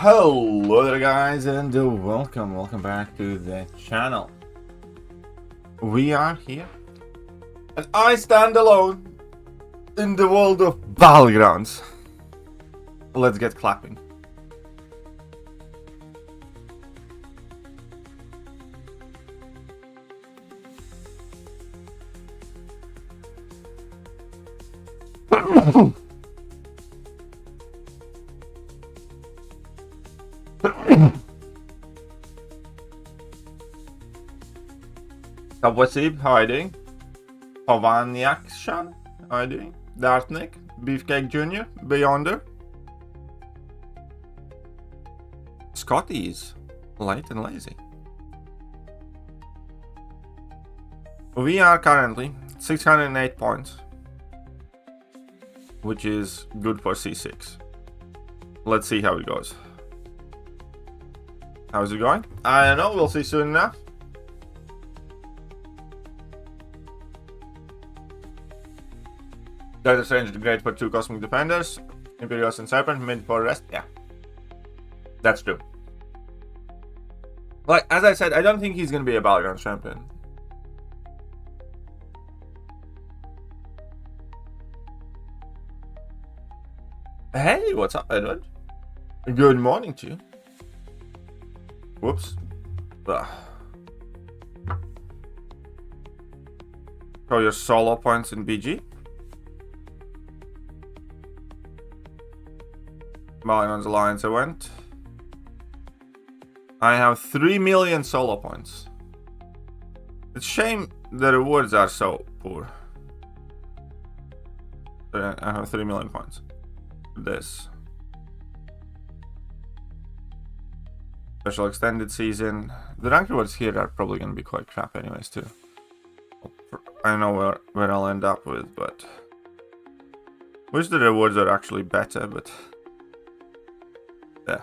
Hello there guys, and welcome back to the channel. We are here and I stand alone in the world of Battlegrounds. Let's get clapping. Kabwasib, how are you doing? Pavaniakshan, how are you doing? Dartnick, Beefcake Jr., Beyonder. Scotty's light and lazy. We are currently 608 points, which is good for C6. Let's see how it goes. How's it going? I don't know, we'll see soon enough. Doctor Strange great for 2 Cosmic Defenders. Imperious and Serpent mid for rest. Yeah. That's true. Like, as I said, I don't think he's gonna be a Battlegrounds champion. Hey, what's up, Edward? Good morning to you. Whoops. Ugh. Show your solo points in BG. Battlegrounds Alliance event. I have 3 million solo points. It's a shame the rewards are so poor. I have 3 million points. This. Special extended season. The rank rewards here are probably going to be quite crap anyways too. I don't know where I'll end up with, but... wish the rewards are actually better, but... yeah.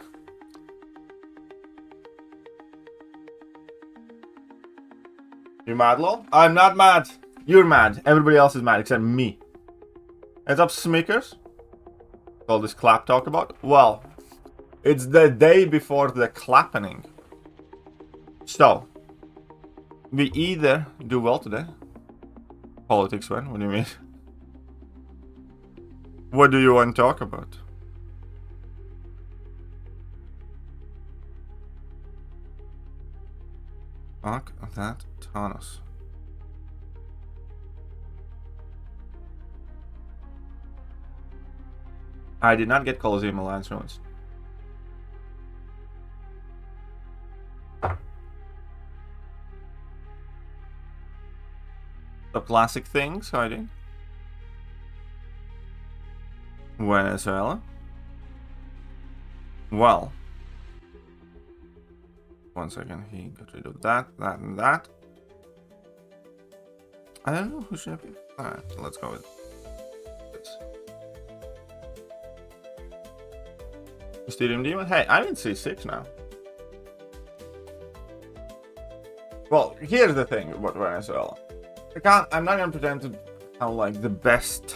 You mad, lol? I'm not mad. You're mad. Everybody else is mad except me. Heads up, Smickers. All this clap talk about. Well, it's the day before the clapping. So, we either do well today. Politics win? What do you mean? What do you want to talk about? Fuck that Thanos. I did not get Colosseum Alliance ruins. The classic things hiding. Venezuela. Well. 1 second, he got rid of that, and that. I don't know who should be. Alright, let's go with this. Stadium Demon? Hey, I'm in C6 now. Well, here's the thing about Venezuela. I'm not gonna pretend to have like the best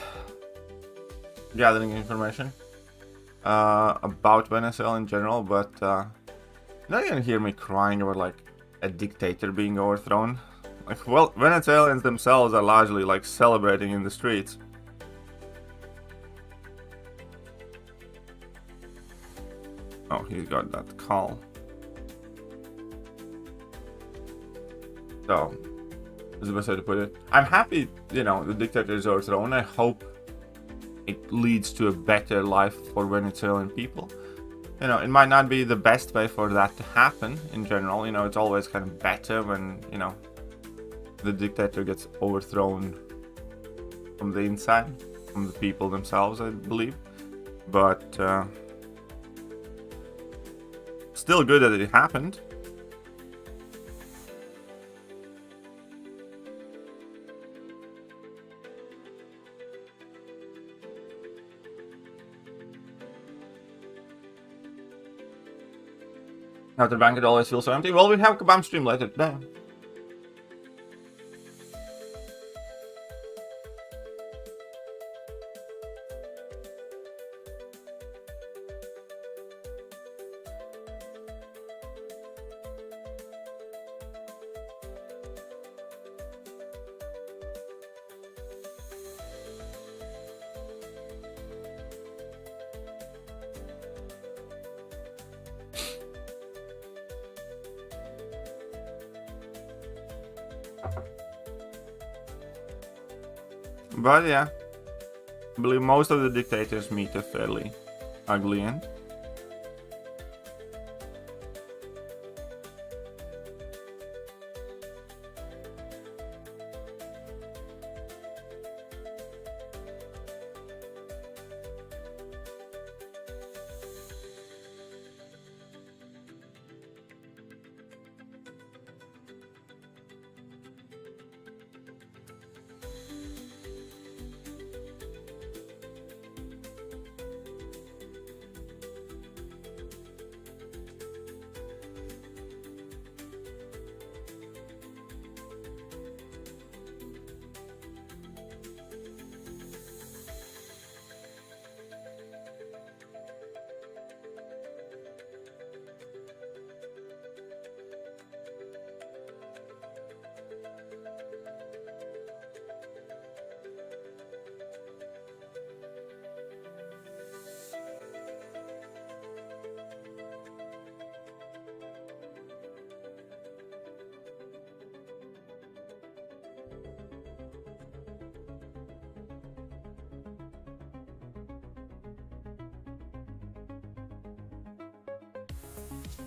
gathering information about Venezuela in general, but you're not gonna hear me crying over like a dictator being overthrown. Like, well, Venezuelans themselves are largely like celebrating in the streets. Oh, he's got that call. So, that's the best way to put it. I'm happy, you know, the dictator is overthrown. I hope it leads to a better life for Venezuelan people. You know, it might not be the best way for that to happen in general. You know, it's always kind of better when, you know, the dictator gets overthrown from the inside, from the people themselves, I believe. But still good that it happened. Now the bank, it always feels so empty. Well, we have Kabam stream later today. But yeah, I believe most of the dictators meet a fairly ugly end.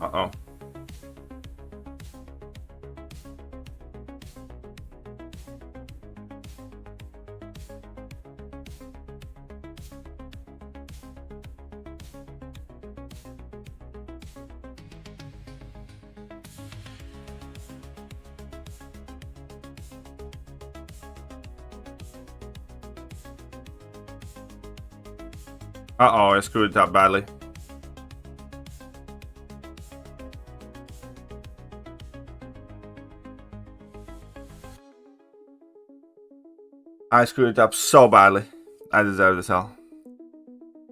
Uh-oh. Uh-oh, I screwed it up badly. I screwed it up so badly. I deserve this hell.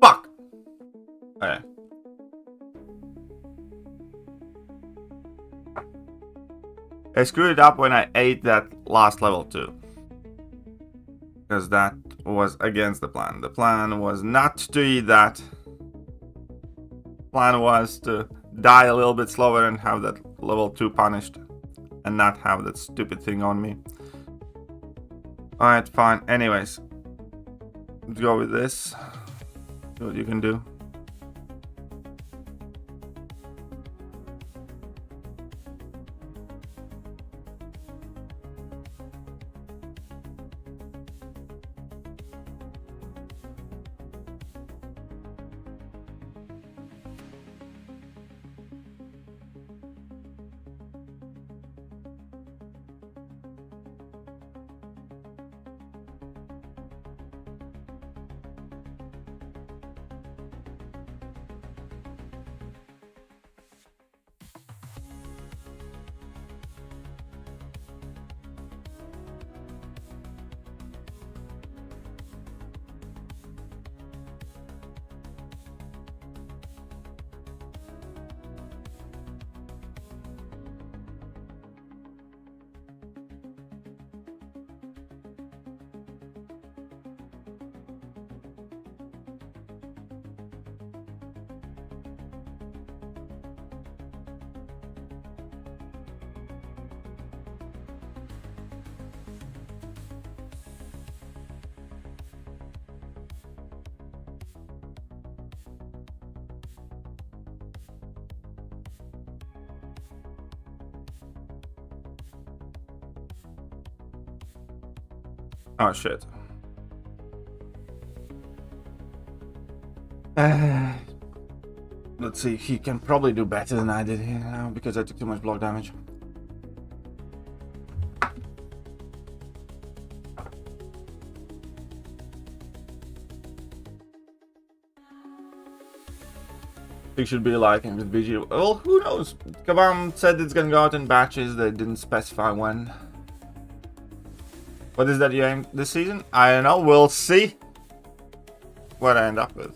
Fuck! Okay. I screwed it up when I ate that last level too. Because that was against the plan. The plan was not to eat that. The plan was to die a little bit slower and have that level 2 punished. And not have that stupid thing on me. Alright, fine. Anyways. Let's go with this. See what you can do. Oh shit. Let's see, he can probably do better than I did here now because I took too much block damage. It should be like him with BG. Well, who knows? Kabam said it's gonna go out in batches, they didn't specify when. What is that you aim this season? I don't know, we'll see what I end up with.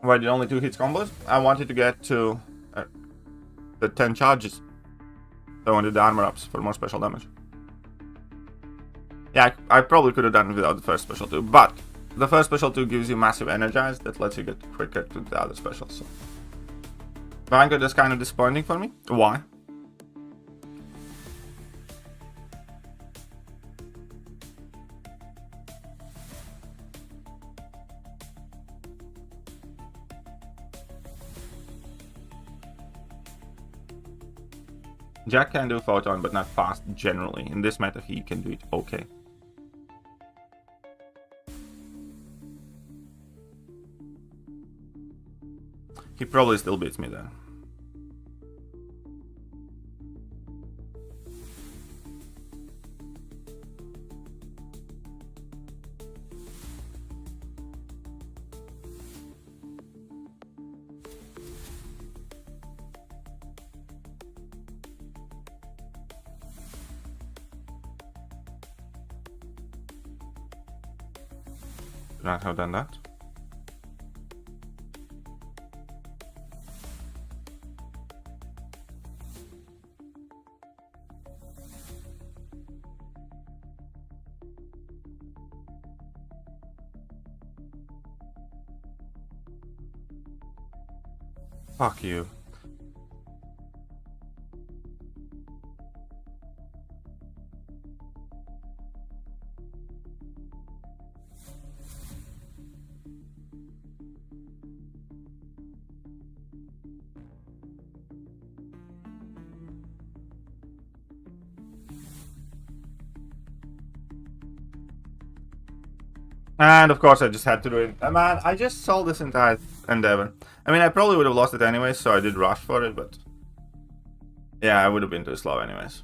Why did only 2 hits combos? I wanted to get to the 10 charges. So I wanted the armor ups for more special damage. Yeah, I probably could have done it without the first special 2, but the first special 2 gives you massive energize that lets you get quicker to the other specials. So. Vanguard is kind of disappointing for me. Why? Jack can do photon, but not fast generally. In this meta, he can do it okay. He probably still beats me then. Not have done that. Fuck you. And of course I just had to do it. Man, I just sold this entire endeavor. I mean, I probably would have lost it anyways, so I did rush for it, but... yeah, I would have been too slow anyways.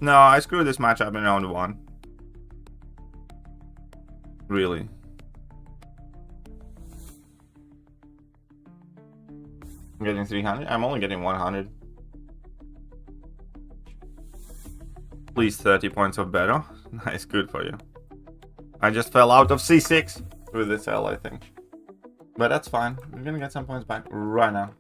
No, I screwed this match up in round 1. Really. I'm getting 300? I'm only getting 100. Please 30 points of battle. Nice, good for you. I just fell out of C6 with this L, I think. But that's fine. We're gonna get some points back right now.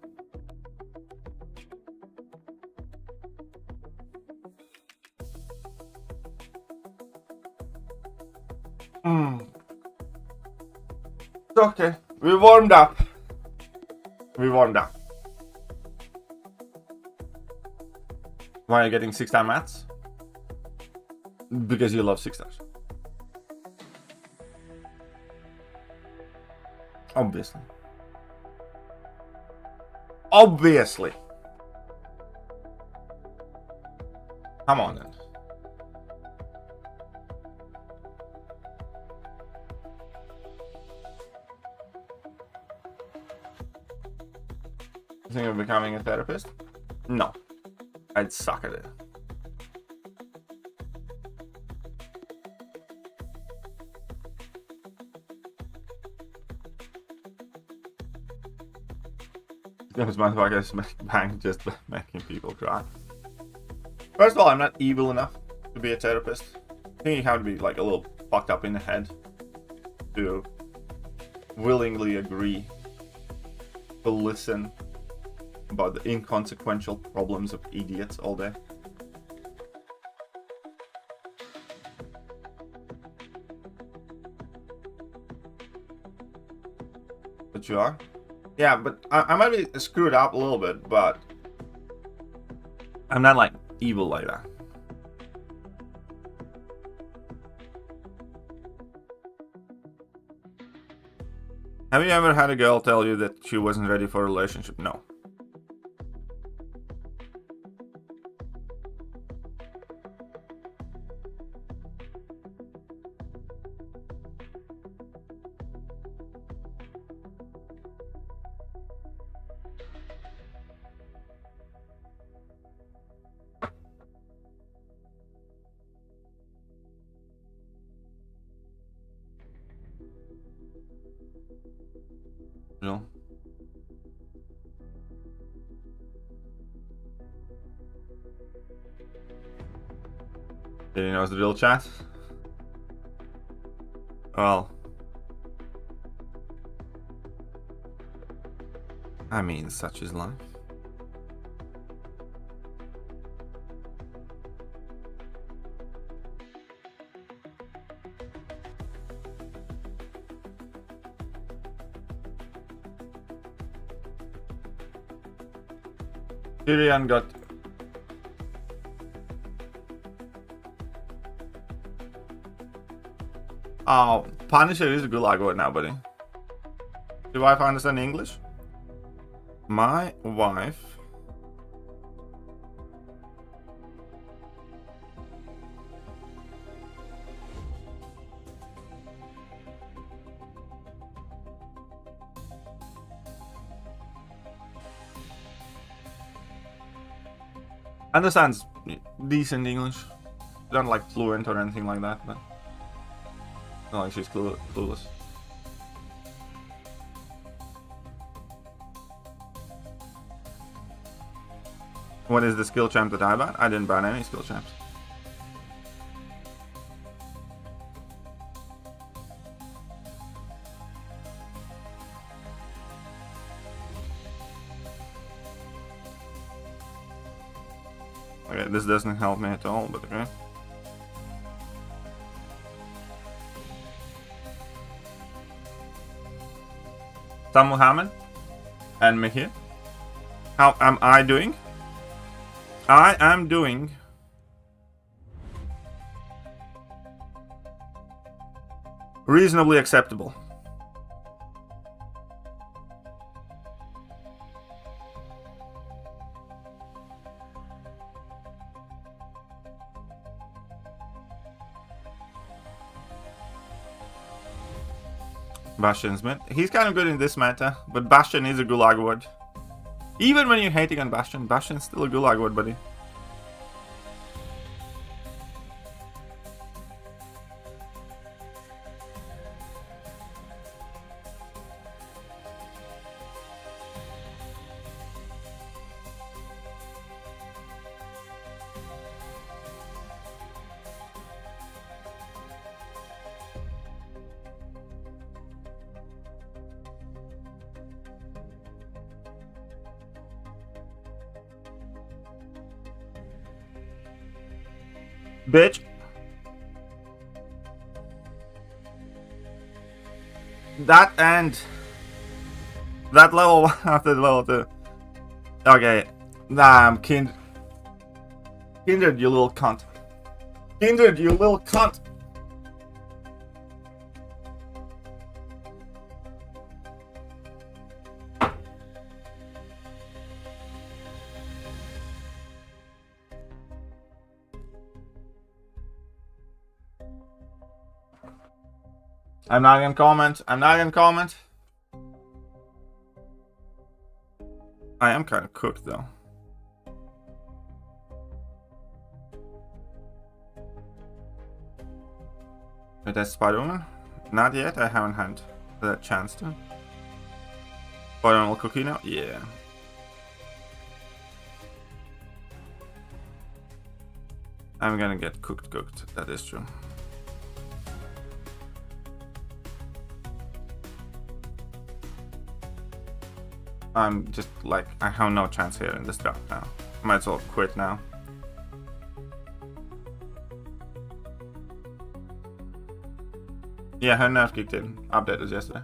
Okay, we warmed up. Why are you getting 6-star mats? Because you love 6 stars. Obviously. Obviously. Come on then. You think of becoming a therapist? No. I'd suck at it. This motherfucker's bank just making people cry. First of all, I'm not evil enough to be a therapist. I think you have to be like a little fucked up in the head to willingly agree to listen about the inconsequential problems of idiots all day. But you are? Yeah, but I might be screwed up a little bit, but I'm not like evil like that. Have you ever had a girl tell you that she wasn't ready for a relationship? No. No. Did you know the real chat? Well, I mean, such is life. Tyrion got... Oh, Punisher is a good lago now, buddy. Do wife understand English? My wife understands decent English. Not like fluent or anything like that, but not like she's clueless. What is the skill champ that I ban? I didn't ban any skill champs. Okay, this doesn't help me at all, but okay. Sam Muhammad and me here. How am I doing? I am doing reasonably acceptable. Bastion's mid. He's kind of good in this meta, but Bastion is a gulag word. Even when you're hating on Bastion, Bastion's still a gulag word, buddy. Bitch. That and that level after the level 2. Okay. Nah, Kindred, you little cunt. Kindred, you little cunt. I'm not gonna comment. I'm not gonna comment. I am kind of cooked though. Wait, that's Spider-Woman? Not yet. I haven't had that chance to. Spider-Man will cook you now? Yeah. I'm gonna get cooked. That is true. I'm just like, I have no chance here in this draft now. Might as well quit now. Yeah, her nerf kicked in. Update was yesterday.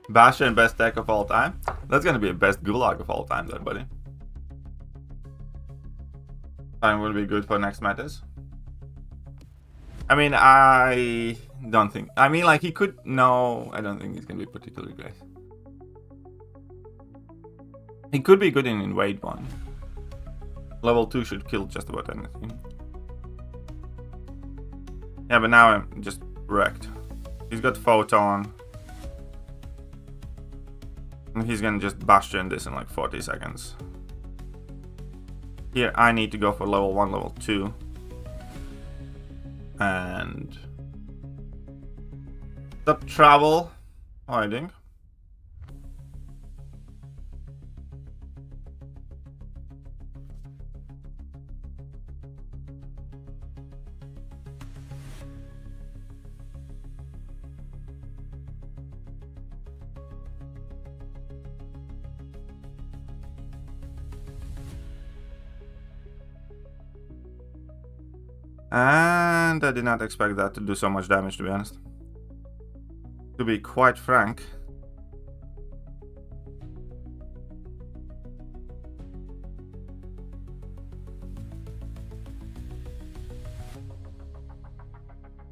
Bastion best deck of all time? That's gonna be a best gulag of all time then, buddy. Time will be good for next matters. I mean, I don't think. I mean, like, he could. No, I don't think he's gonna be particularly great. He could be good in Invade 1. Level 2 should kill just about anything. Yeah, but now I'm just wrecked. He's got Photon. And he's gonna just Bastion this in like 40 seconds. Here, I need to go for level 1, level 2. And Stop travel hiding. And I did not expect that to do so much damage, to be honest. To be quite frank.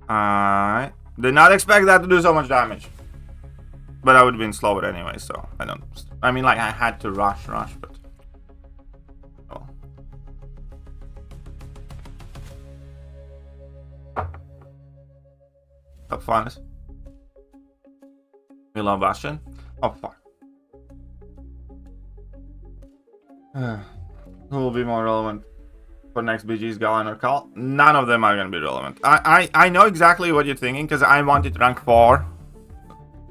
I did not expect that to do so much damage. But I would have been slower anyway, so I don't... I mean, like, I had to rush, but... Oh. Top finest. Milan Bastion. Oh, fuck. Who will be more relevant for next BG's Galen or Call? None of them are going to be relevant. I know exactly what you're thinking, because I wanted rank 4.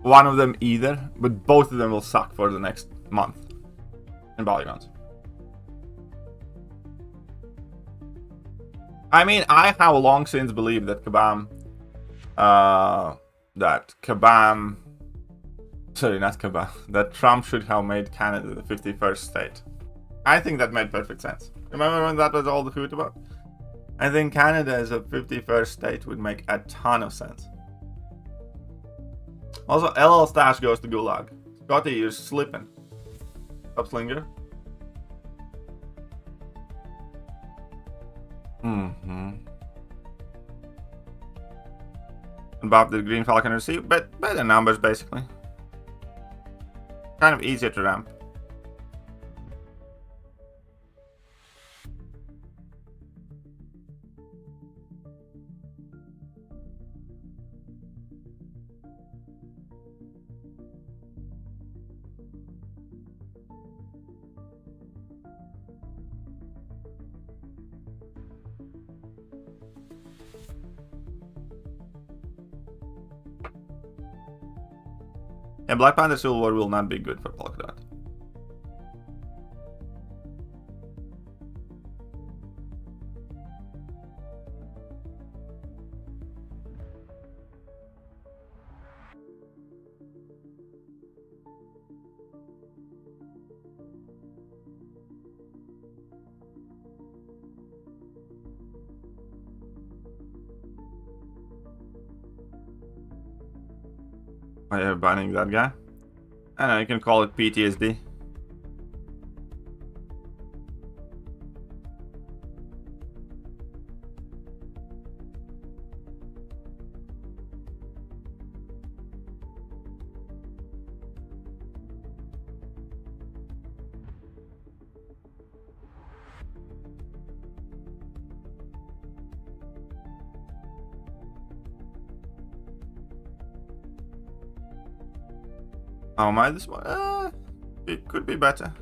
One of them either, but both of them will suck for the next month in Battlegrounds. I mean, I have long since believed that that Trump should have made Canada the 51st state. I think that made perfect sense. Remember when that was all the hoot about? I think Canada as a 51st state would make a ton of sense. Also, LL Stash goes to Gulag. Scotty, you're slipping. Up Slinger. And Bob did Green Falcon receive, but better numbers basically. Kind of easier to ramp. Yeah, Black Panther Civil War will not be good for Polka Dot. Why are you banning that guy? I know, you can call it PTSD. How am I this one? It could be better.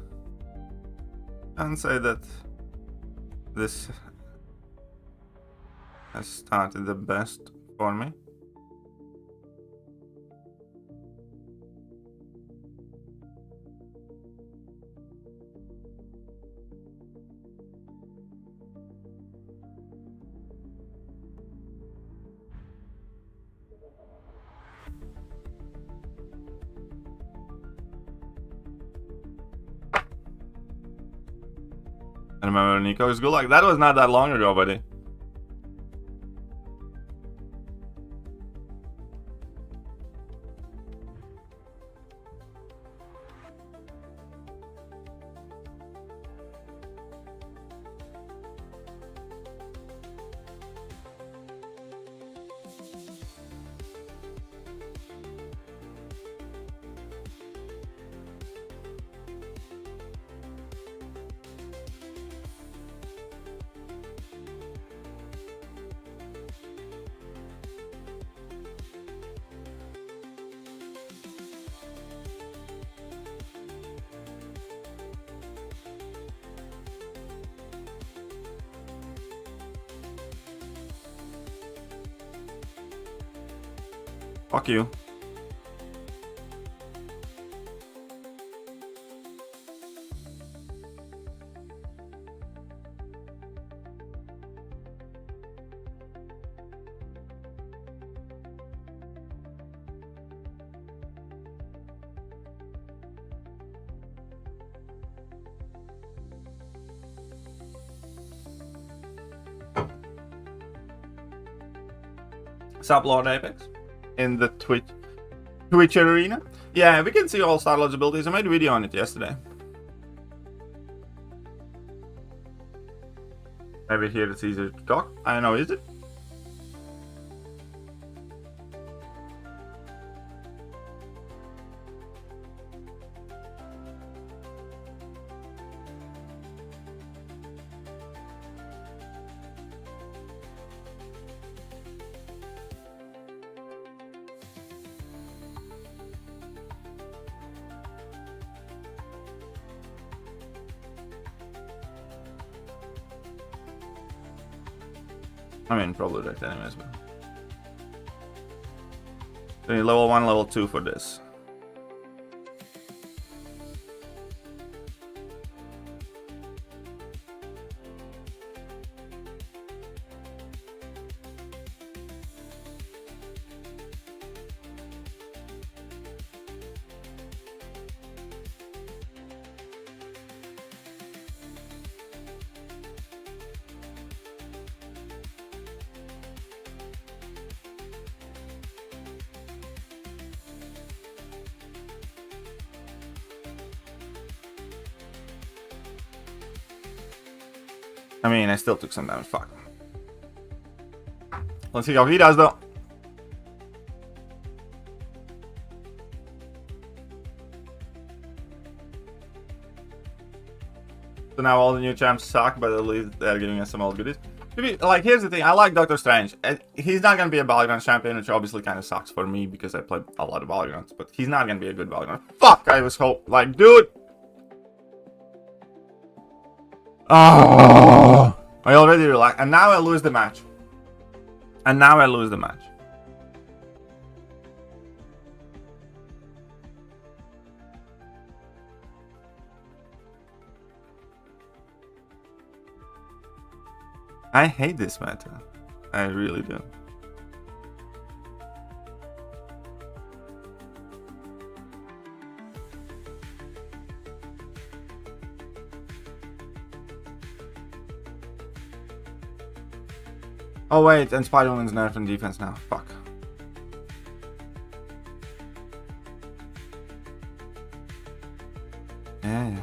I can't say that this has started the best for me. I remember Nico's Gulag. That was not that long ago, buddy. Fuck you. Sub Lord Apex in the Twitch arena. Yeah, we can see all Star-Lord's abilities. I made a video on it yesterday. Maybe here it's easier to talk. I don't know, is it? I mean, probably right anyways, but... So you need level 1, level 2 for this. I mean, I still took some damage, fuck. Let's see how he does, though. So now all the new champs suck, but at least they're giving us some old goodies. Like, here's the thing, I like Doctor Strange. He's not gonna be a Battlegrounds champion, which obviously kind of sucks for me, because I played a lot of Battlegrounds, but he's not gonna be a good Battlegrounds. Fuck, I was like, dude! Oh, I already relaxed, and now I lose the match. I hate this meta. I really do. Oh wait, and Spider-Woman's nerfed in defense now. Fuck. Yeah.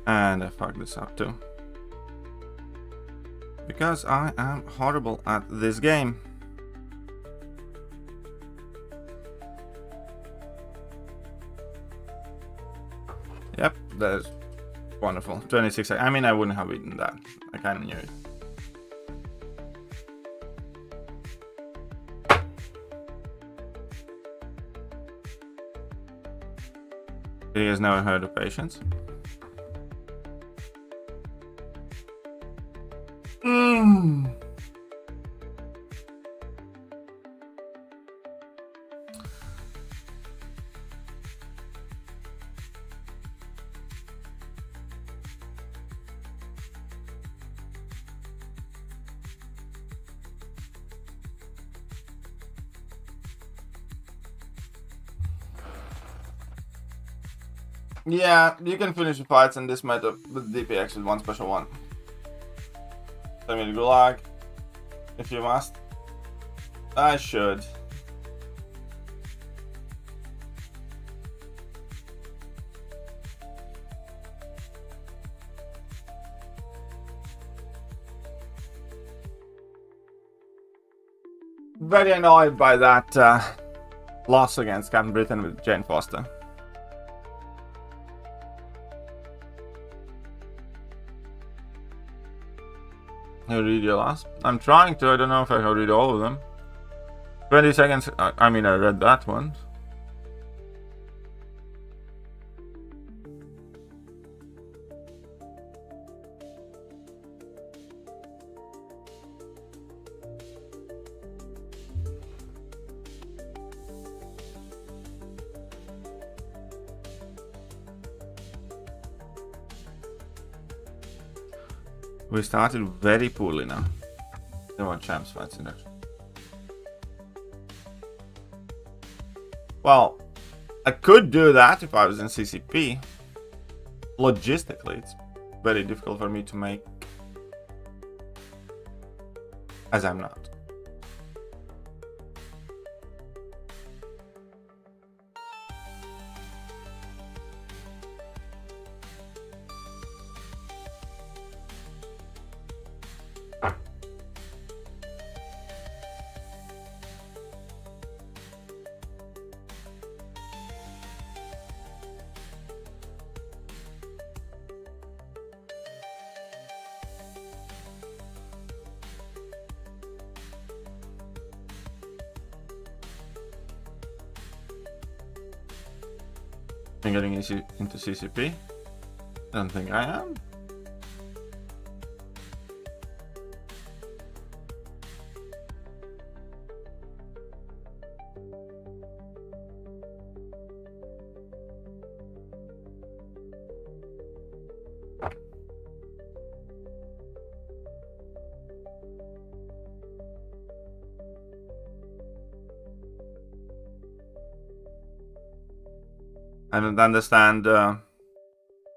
And I fucked this up too. Because I am horrible at this game. Yep, that's wonderful. 26 seconds. I mean, I wouldn't have eaten that. I kind of knew it. He has never heard of patience. Yeah, you can finish the fights in this meta with DPX with one special one. Send me the gulag, if you must. I should. Very annoyed by that loss against Captain Britain with Jane Foster. I read your last. I'm trying to. I don't know if I can read all of them. 20 seconds. I mean, I read that one. We started very poorly now. There were champs fights in there. Well, I could do that if I was in CCP. Logistically, it's very difficult for me to make, as I'm not. I'm getting into CCP. I don't think I am. I don't understand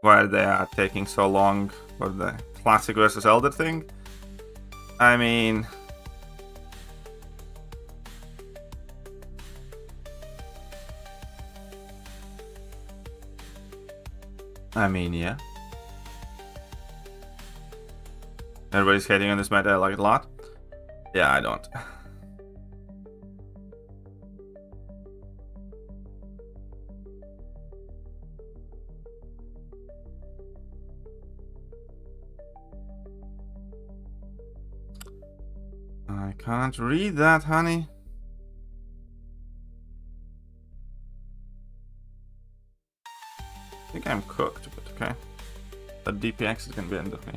why they are taking so long for the classic versus elder thing. I mean, yeah. Everybody's hating on this meta. I like it a lot. Yeah, I don't. I can't read that, honey. I think I'm cooked, but okay. That DPX is gonna be end of me.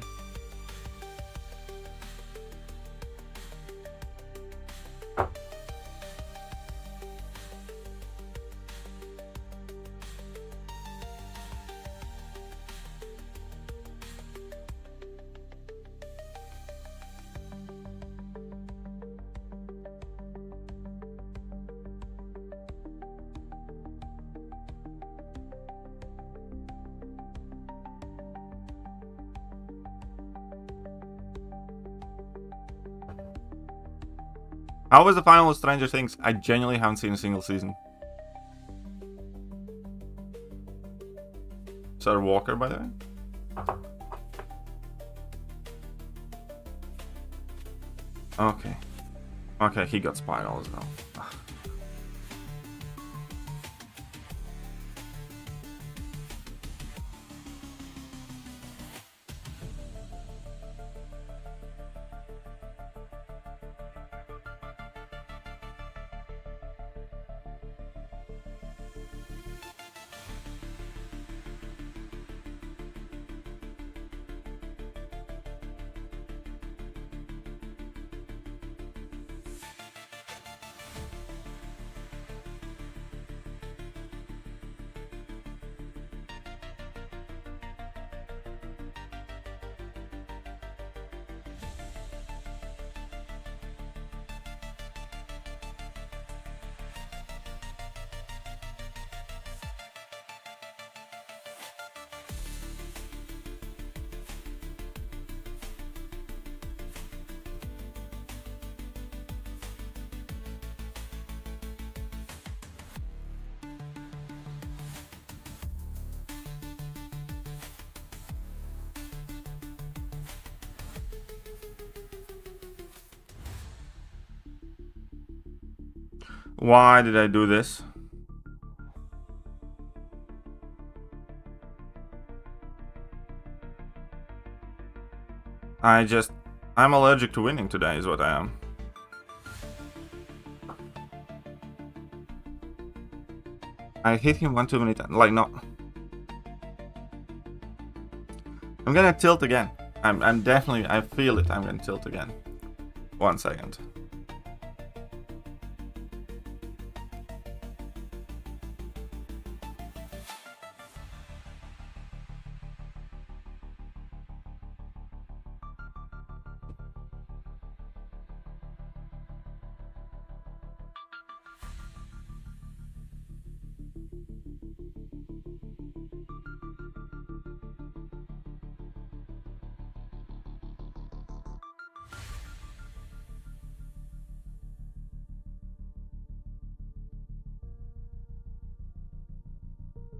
How was the final of Stranger Things? I genuinely haven't seen a single season. Sir Walker, by the way. Okay. Okay, he got Spiral as well. Why did I do this? I just I'm allergic to winning today is what I am. I hit him one too many times. Like, no. I'm gonna tilt again. I'm definitely, I feel it. I'm gonna tilt again. 1 second.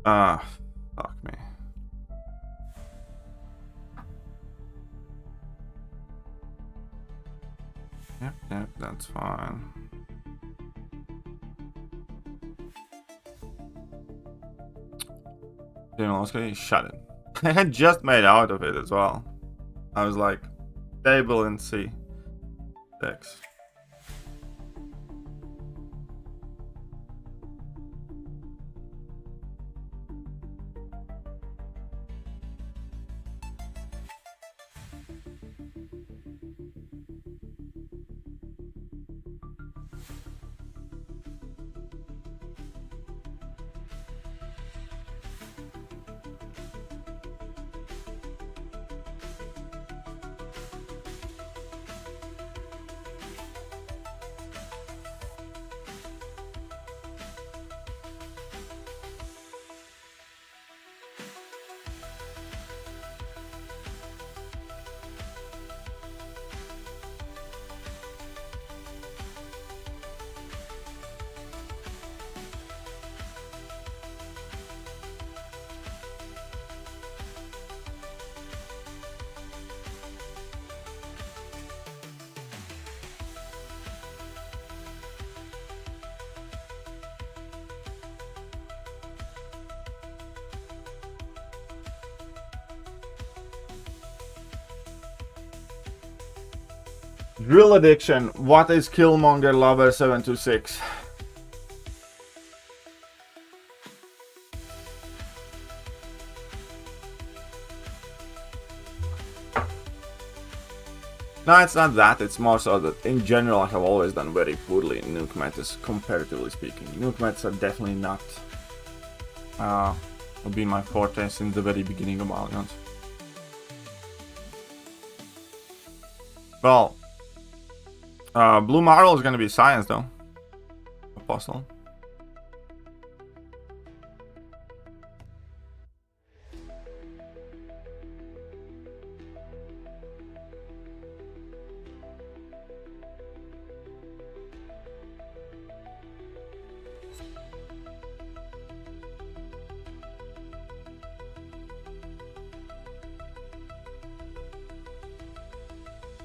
Ah, fuck me. Yep, that's fine. Okay, shut it. I had just made out of it as well. I was like, table and C. 6. Drill addiction. What is Killmonger Lover 726? No, it's not that. It's more so that in general I have always done very poorly in nuke metas, comparatively speaking. Nuke metas are definitely not would be my forte since the very beginning of Battlegrounds. Well, Blue Marvel is going to be science though. Apostle.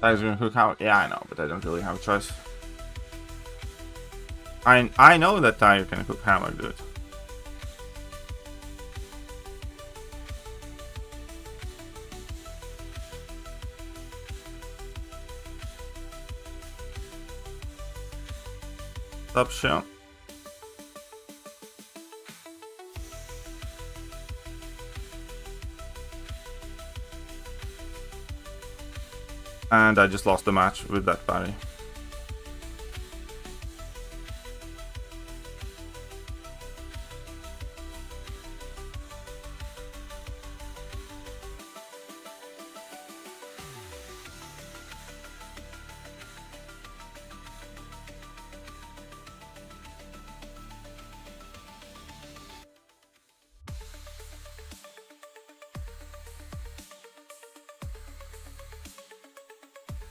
I was gonna cook how? Yeah, I know, but I don't really have a choice. I know that you can cook hammer, dude. Stop show. And I just lost the match with that parry.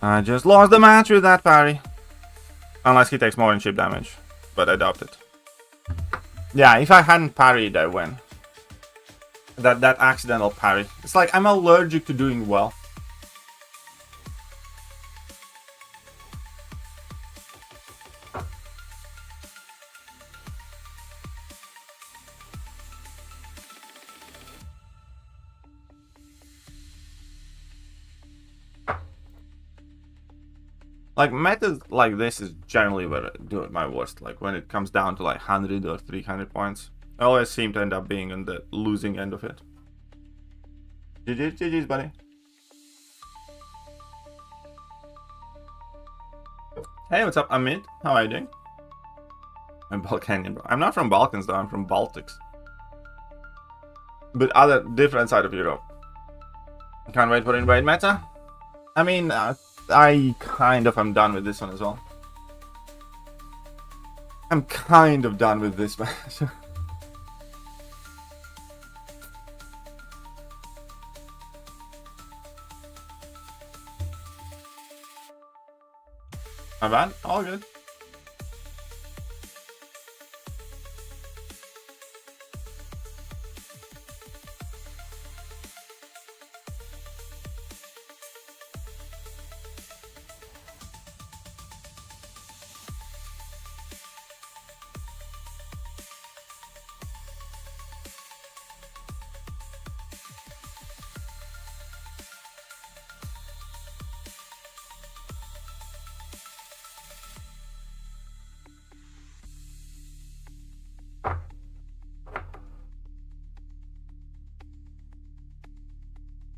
I just lost the match with that parry. Unless he takes more than chip damage. But I doubt it. Yeah, if I hadn't parried, I win. That accidental parry. It's like I'm allergic to doing well. Like, metas like this is generally where I do it my worst. Like, when it comes down to like 100 or 300 points, I always seem to end up being on the losing end of it. GG's, buddy. Hey, what's up, Amit? How are you doing? I'm Balkanian, bro. I'm not from Balkans, though. I'm from Baltics. But other different side of Europe. Can't wait for invade meta. I mean, I kind of am done with this one as well. I'm kind of done with this match. My bad, all good.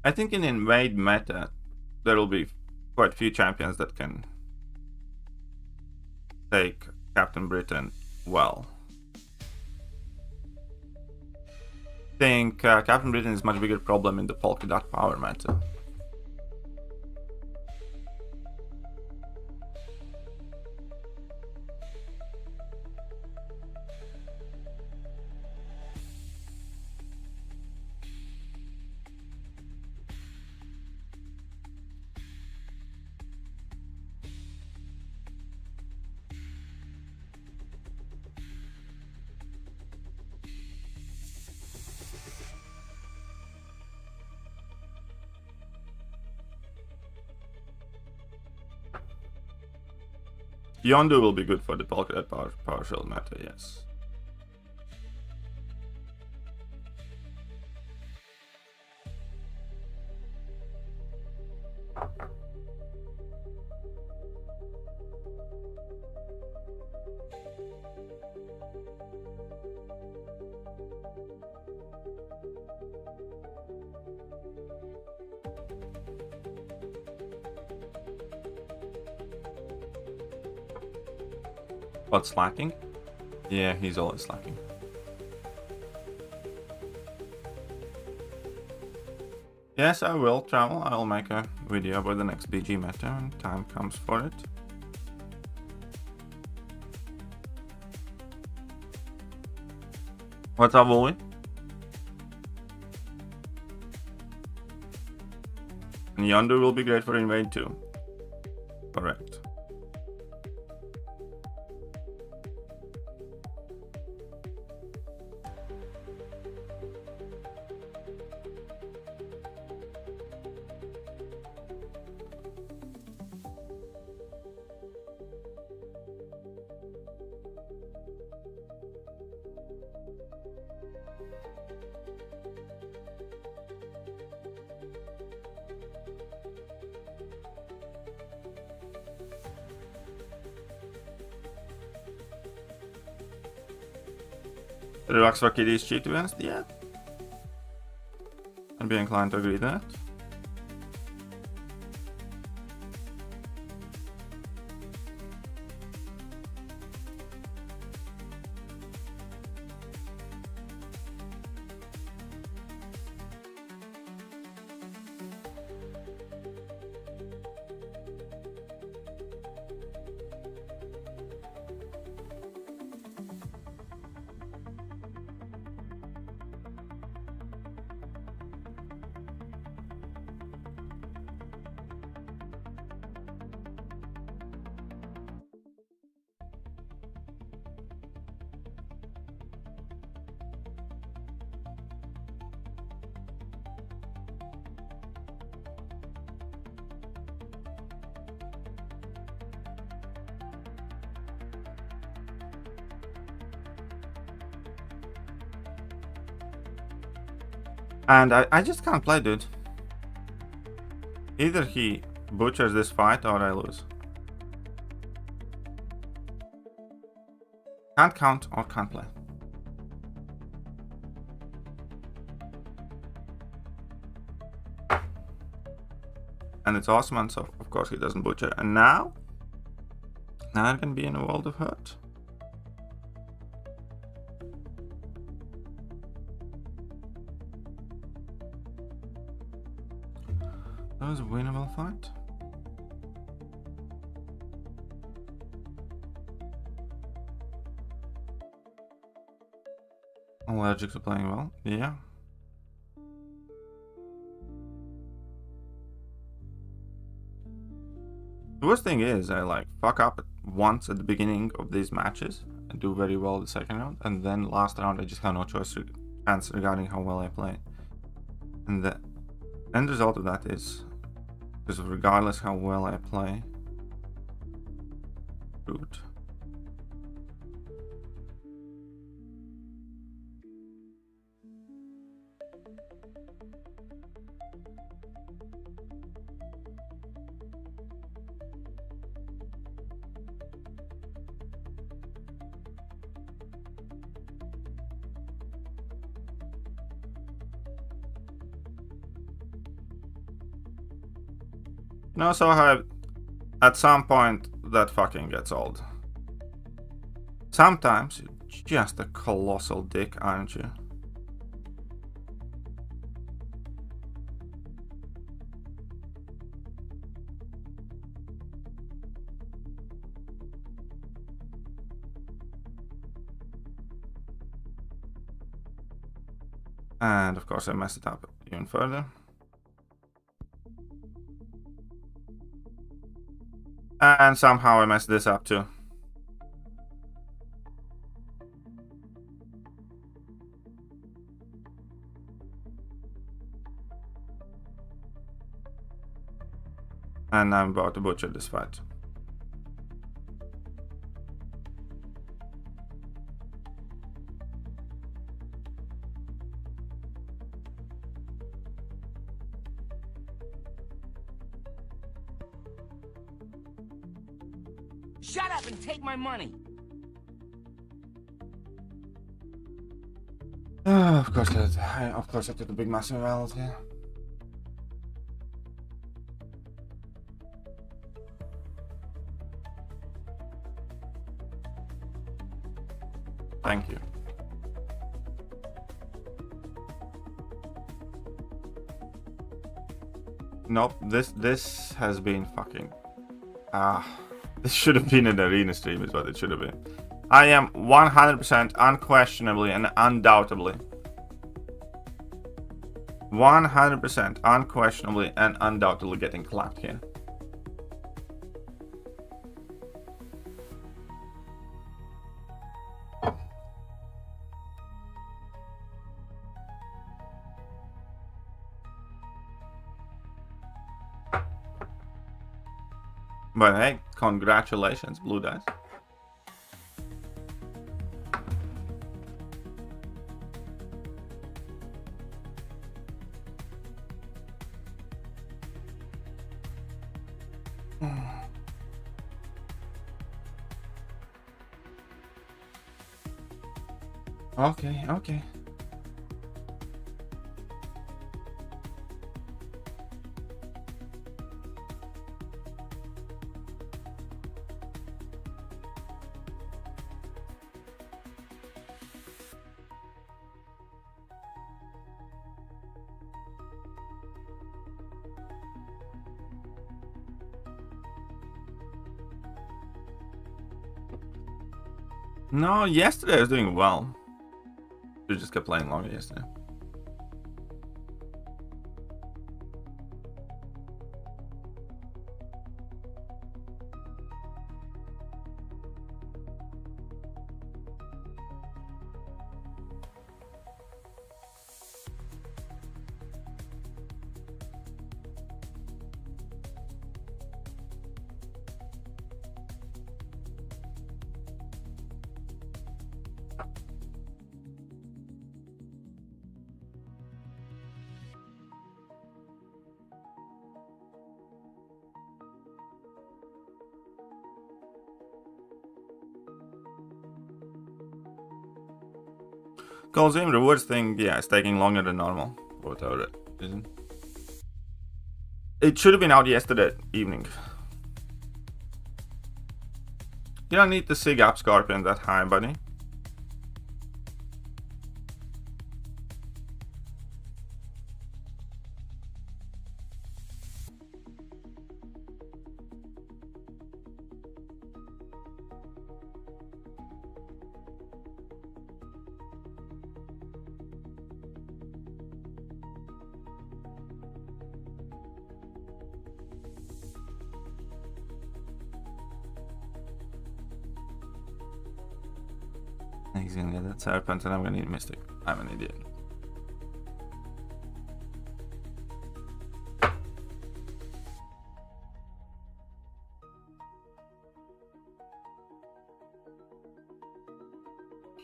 I think in invade meta, there will be quite a few champions that can take Captain Britain well. I think Captain Britain is a much bigger problem in the polka dot power meta. Yondu will be good for the polka dot power shell meta, yes. What's slacking? Yeah, he's always slacking. Yes, I will travel. I'll make a video about the next BG meta when time comes for it. What's up, Wooly? And Yondu will be great for invade too. Correct. Relax for kiddies cheat, to be honest, yeah. I'd be inclined to agree with that. And I just can't play, dude. Either he butchers this fight or I lose. Can't count or can't play. And it's awesome, and so of course he doesn't butcher. And now I can be in a world of hurt. That was a winnable fight. Allergics are playing well, yeah. The worst thing is I like fuck up once at the beginning of these matches and do very well the second round, and then last round I just have no choice regarding how well I play. And the end result of that is, because regardless how well I play, root. No, so at some point that fucking gets old. Sometimes you're just a colossal dick, aren't you? And of course I messed it up even further. And somehow I messed this up too. And I'm about to butcher this fight. Shut up and take my money. Of course I took the big massive L here. Thank you. Nope, this has been fucking this should have been an arena stream is what it should have been. I am 100% unquestionably and undoubtedly 100% unquestionably and undoubtedly getting clapped here. But hey, congratulations, Blue Dice. Okay. No, yesterday I was doing well. We just kept playing longer yesterday. Coliseum rewards thing, yeah, it's taking longer than normal. Or whatever it isn't. It should have been out yesterday evening. You don't need to sig up Scorpion that high, buddy. He's gonna get that Serpent and I'm gonna need Mystic. I'm an idiot.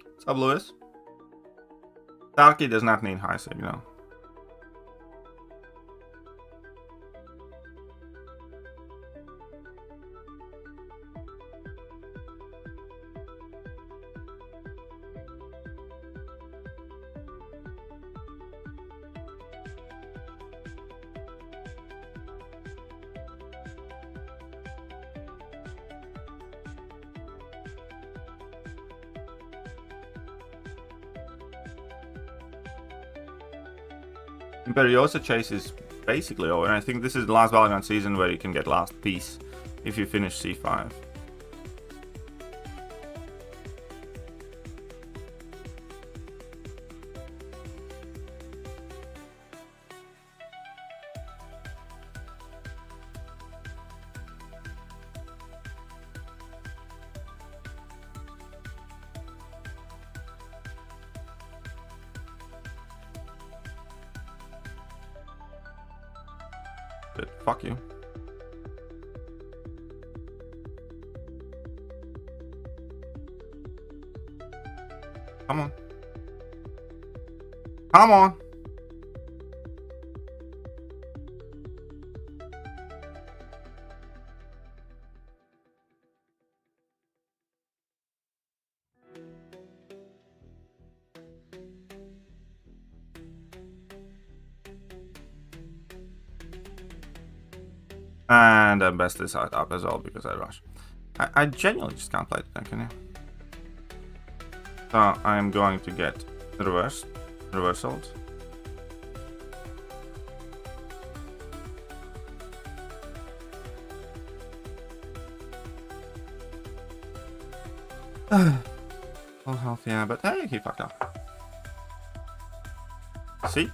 What's up, Lewis? Darky does not need high signal. Imperiosa chase is basically over, and I think this is the last Battlegrounds season where you can get last piece if you finish C5. But fuck you. Come on. Come on. And I best this out up as well because I rush. I genuinely just can't play the deck, can you? So I'm going to get reversaled. Full health, yeah, but hey, he fucked up. See?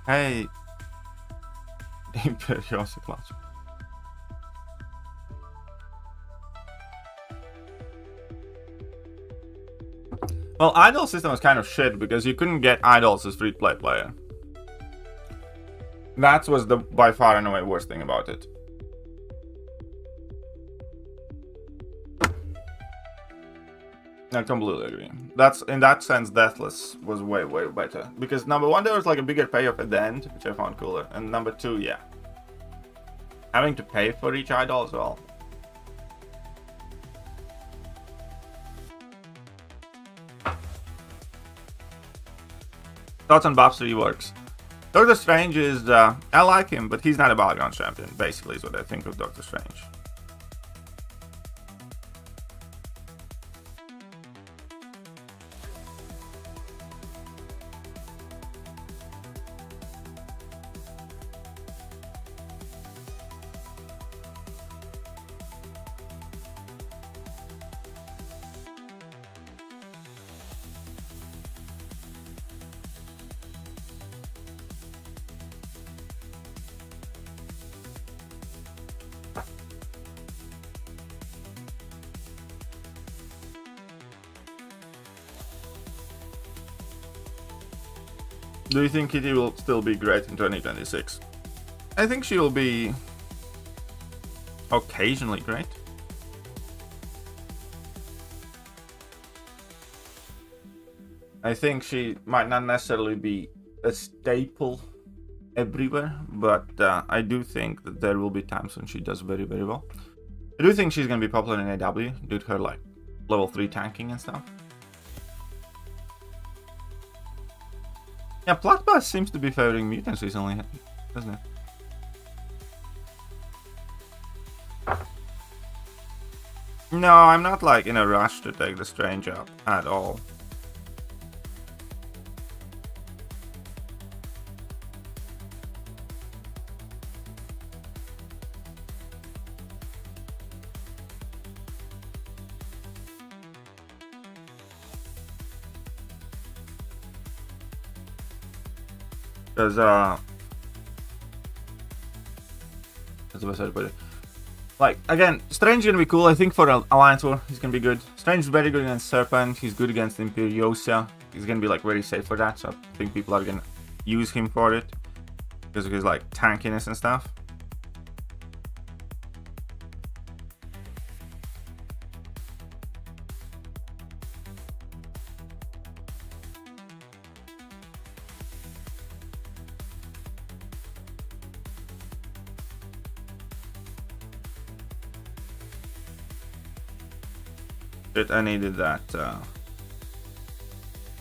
Hey, Imperiosa clutch. Well, idol system was kind of shit because you couldn't get idols as free-to-play player. That was the by far and away worst thing about it. I completely agree. That's in that sense, Deathless was way better because number one, there was like a bigger payoff at the end, which I found cooler, and number two, yeah, having to pay for each idol as well. Thoughts on Bob's reworks? Doctor Strange is I like him, but he's not a Battlegrounds champion. Basically, is what I think of Doctor Strange. Do you think Kitty will still be great in 2026? I think she will be occasionally great. I think she might not necessarily be a staple everywhere, but I do think that there will be times when she does very well. I do think she's gonna be popular in AW due to her like level 3 tanking and stuff. Yeah, Bloodbath seems to be favoring mutants recently, doesn't it? No, I'm not like in a rush to take the Strange up at all. Because, that's the best way to put it. Like, again, Strange is gonna be cool, I think, for Alliance War. He's gonna be good. Strange is very good against Serpent. He's good against Imperiosa. He's gonna be, like, very safe for that. So I think people are gonna use him for it. Because of his, like, tankiness and stuff. I needed that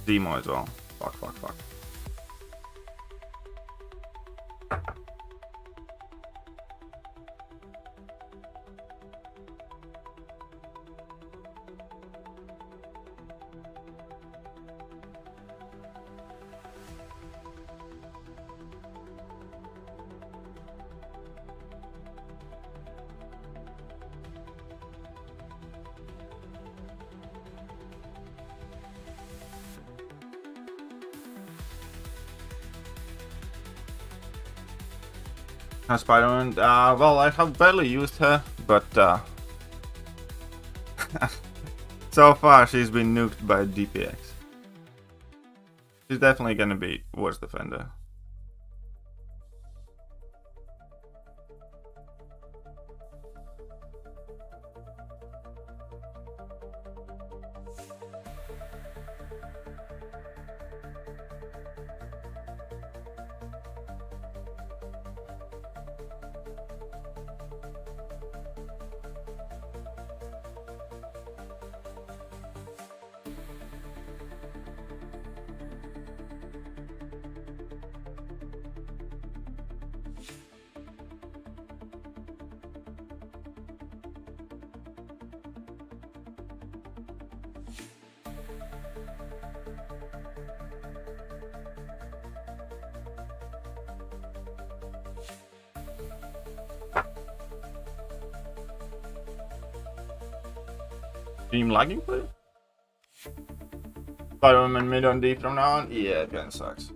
demo as well. Fuck. Spider-Man, well, I have barely used her, but so far she's been nuked by DPX. She's definitely gonna be worst defender. Stream lagging, please? Spider-Man mid on D from now on? Yeah, it kinda sucks.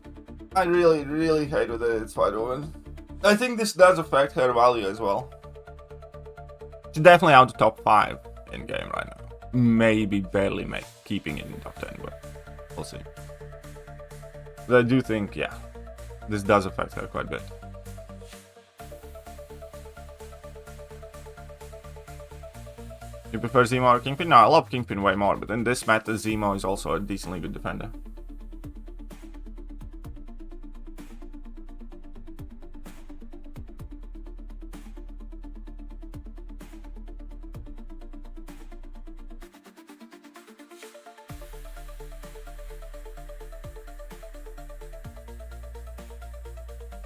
I really hate with it, Spider-Man. I think this does affect her value as well. She's definitely out of top 5 in game right now. Maybe barely keeping it in top 10, but we'll see. But I do think, yeah, this does affect her quite a bit. You prefer Zemo or Kingpin? No, I love Kingpin way more, but in this meta, Zemo is also a decently good defender.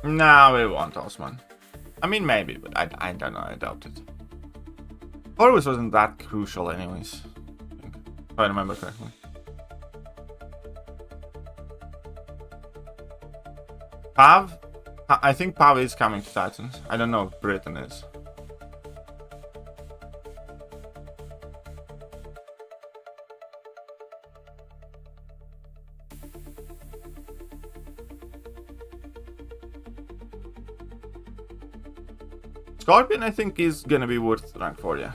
No, we won't, Osman. I mean, maybe, but I don't know, I doubt it. Horus wasn't that crucial anyways, if I remember correctly. Pav? I think Pav is coming to Titans. I don't know if Britain is. Scorpion, I think, is gonna be worth rank 4, yeah.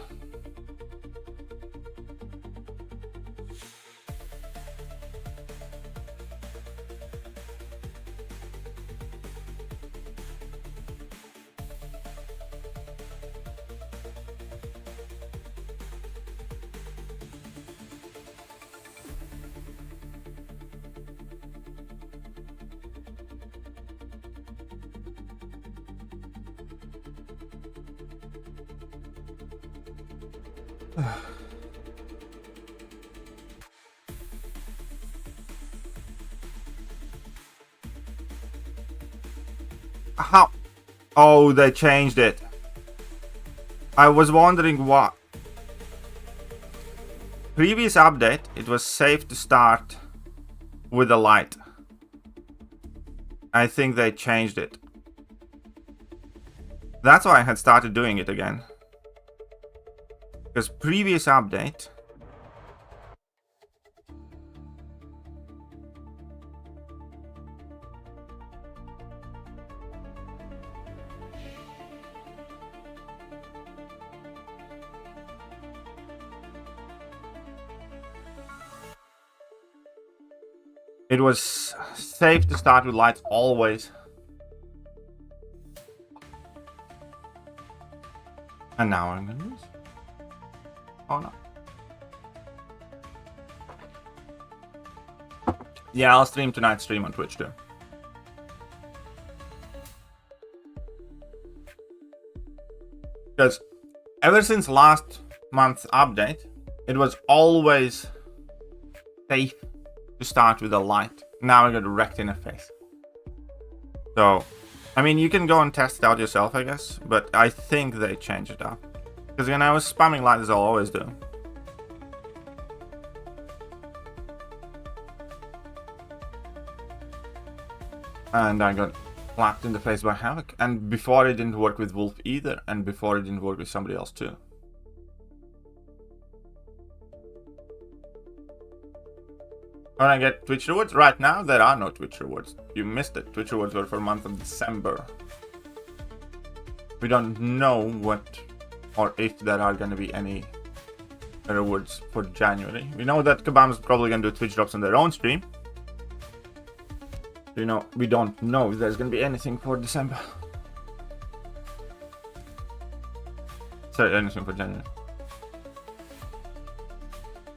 How? Oh, they changed it. I was wondering what. Previous update, it was safe to start with a light. I think they changed it. That's why I had started doing it again. Because previous update... It was safe to start with lights always. And now I'm gonna lose. Oh no. Yeah, I'll stream tonight's stream on Twitch too. Because ever since last month's update, it was always safe to start with a light. Now I got wrecked in the face. So, I mean, you can go and test it out yourself, I guess. But I think they changed it up. Because when I was spamming light, as I'll always do. And I got slapped in the face by Havoc. And before it didn't work with Wolf either. And before it didn't work with somebody else too. When I get Twitch rewards, right now there are no Twitch rewards. You missed it. Twitch rewards were for the month of December. We don't know what or if there are going to be any rewards for January. We know that Kabam's probably going to do Twitch drops on their own stream. You know, we don't know if there's going to be anything for December. Sorry, anything for January.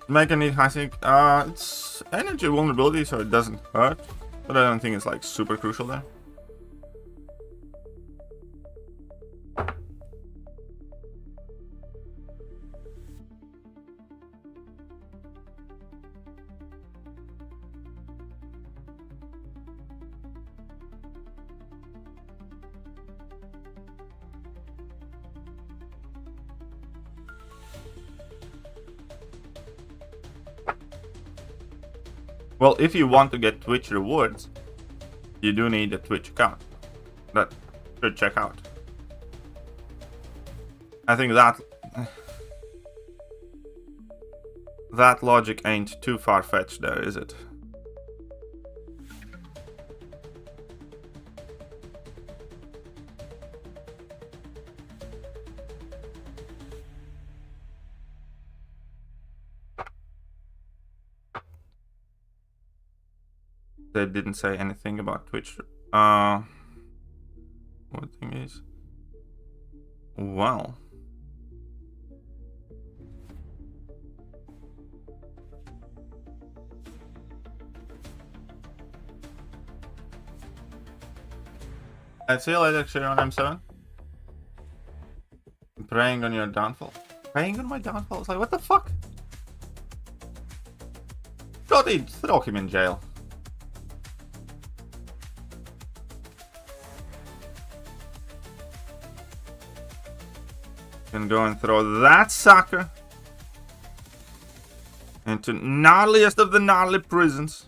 Make a need high sync. It's energy vulnerability, so it doesn't hurt. But I don't think it's like super crucial there. Well, if you want to get Twitch rewards, you do need a Twitch account. That should check out. I think that logic ain't too far-fetched there, is it? They didn't say anything about Twitch. What thing is? Well. I'd see you later, Shiro on M7. Preying on your downfall. Preying on my downfall? It's like, what the fuck? God, throw him in jail. Can go and throw that sucker into gnarliest of the gnarly prisons.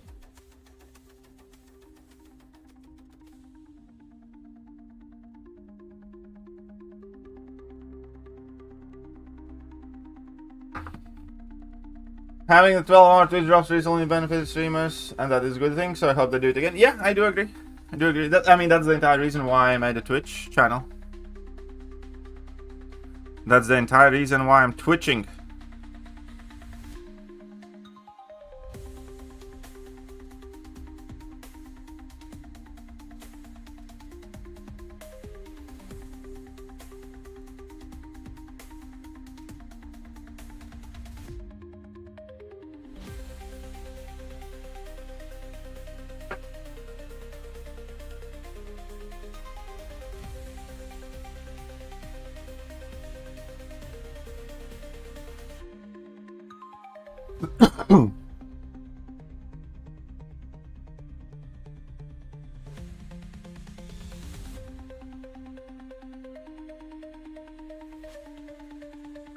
Having the 12-hour Twitch drops recently benefited streamers, and that is a good thing, so I hope they do it again. Yeah, I do agree. I do agree. I mean, that's the entire reason why I made a Twitch channel. That's the entire reason why I'm twitching.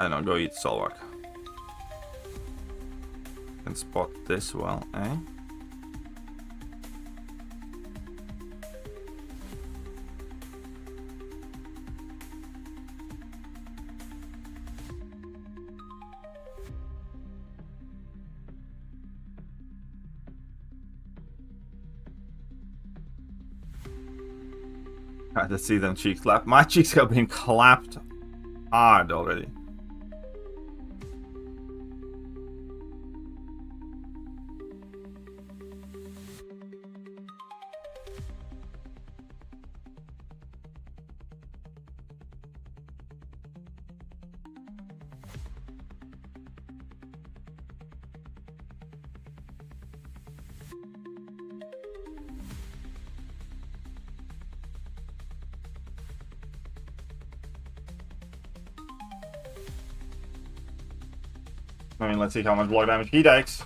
I don't know, go eat Solwak. Can spot this well, eh? Try to see them cheeks clap. My cheeks have been clapped hard already. I mean, let's see how much block damage he takes.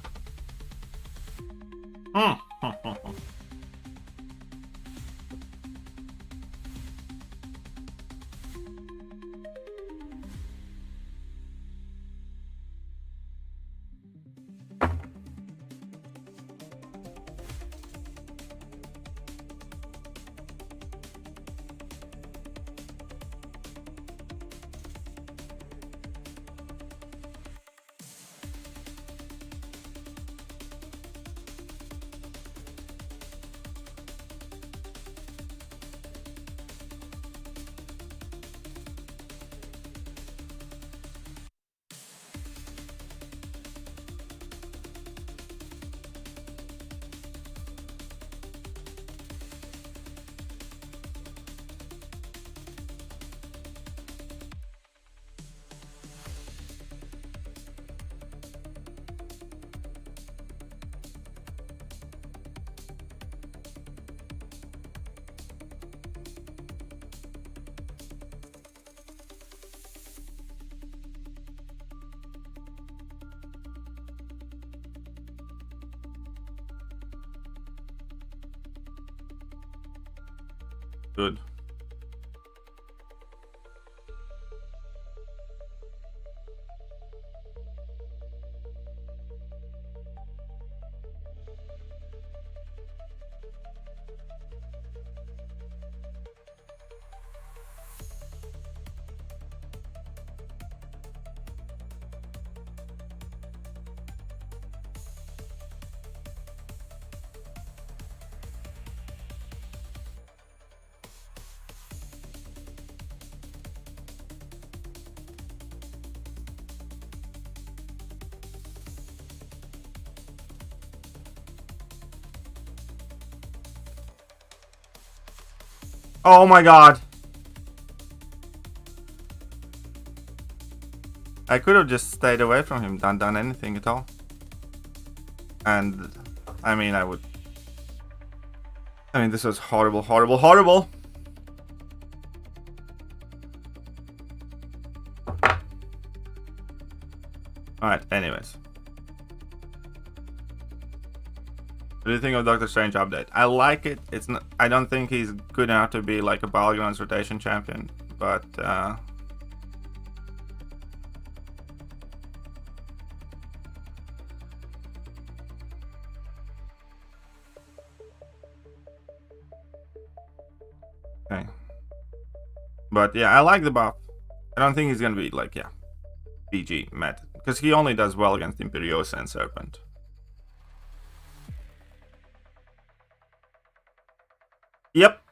Good. Oh my god. I could have just stayed away from him, done anything at all. And I mean, this was horrible, horrible, horrible. Alright, anyways. What do you think of Doctor Strange update? I like it. It's not, I don't think he's good enough to be like a Battlegrounds rotation champion, but okay. But yeah, I like the buff. I don't think he's gonna be like, yeah, BG met, because he only does well against Imperiosa and Serpent. Yep.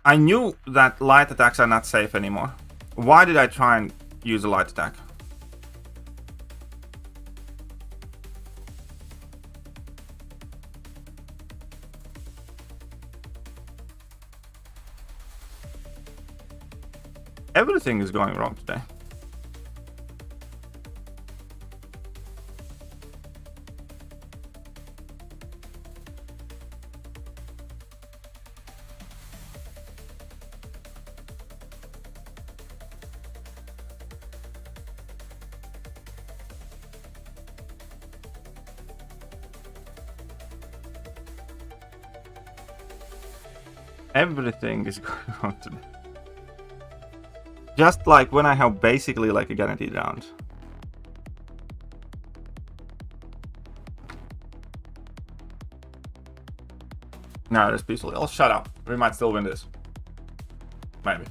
I knew that light attacks are not safe anymore. Why did I try and use a light attack? Everything is going wrong today. Everything is going wrong today. Just like when I have basically like a guaranteed round. No, it's peaceful. Oh, shut up. We might still win this. Maybe.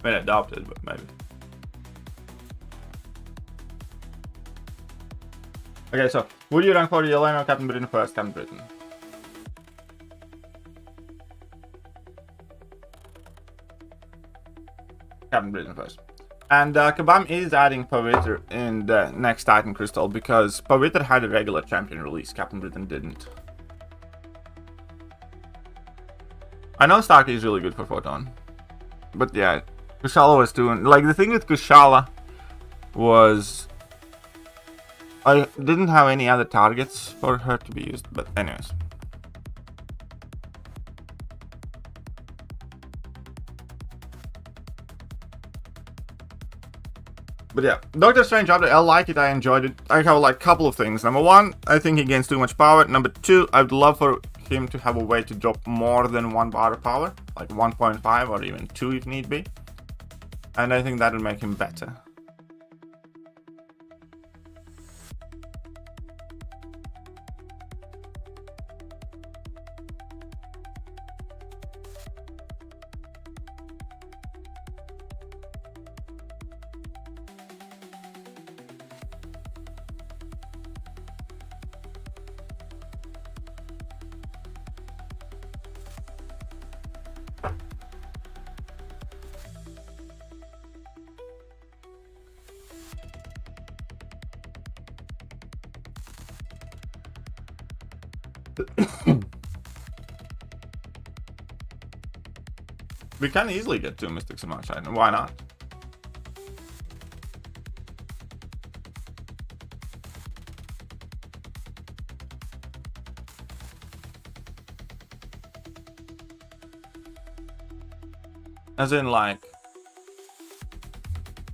Been adopted, but maybe. Okay, so would you rank for the line or Captain Britain first? Captain Britain. Captain Britain first. And Kabam is adding Pavitr in the next Titan Crystal because Pavitr had a regular champion release, Captain Britain didn't. I know Starkey is really good for Photon. But yeah, Kushala was doing... Like, the thing with Kushala was... I didn't have any other targets for her to be used, but anyways. But yeah, Doctor Strange update, I like it, I enjoyed it. I have like a couple of things. Number one, I think he gains too much power. Number two, I'd love for him to have a way to drop more than 1 bar of power. Like 1.5 or even 2 if need be. And I think that will make him better. We can easily get 2 Mystics in March, why not? As in, like,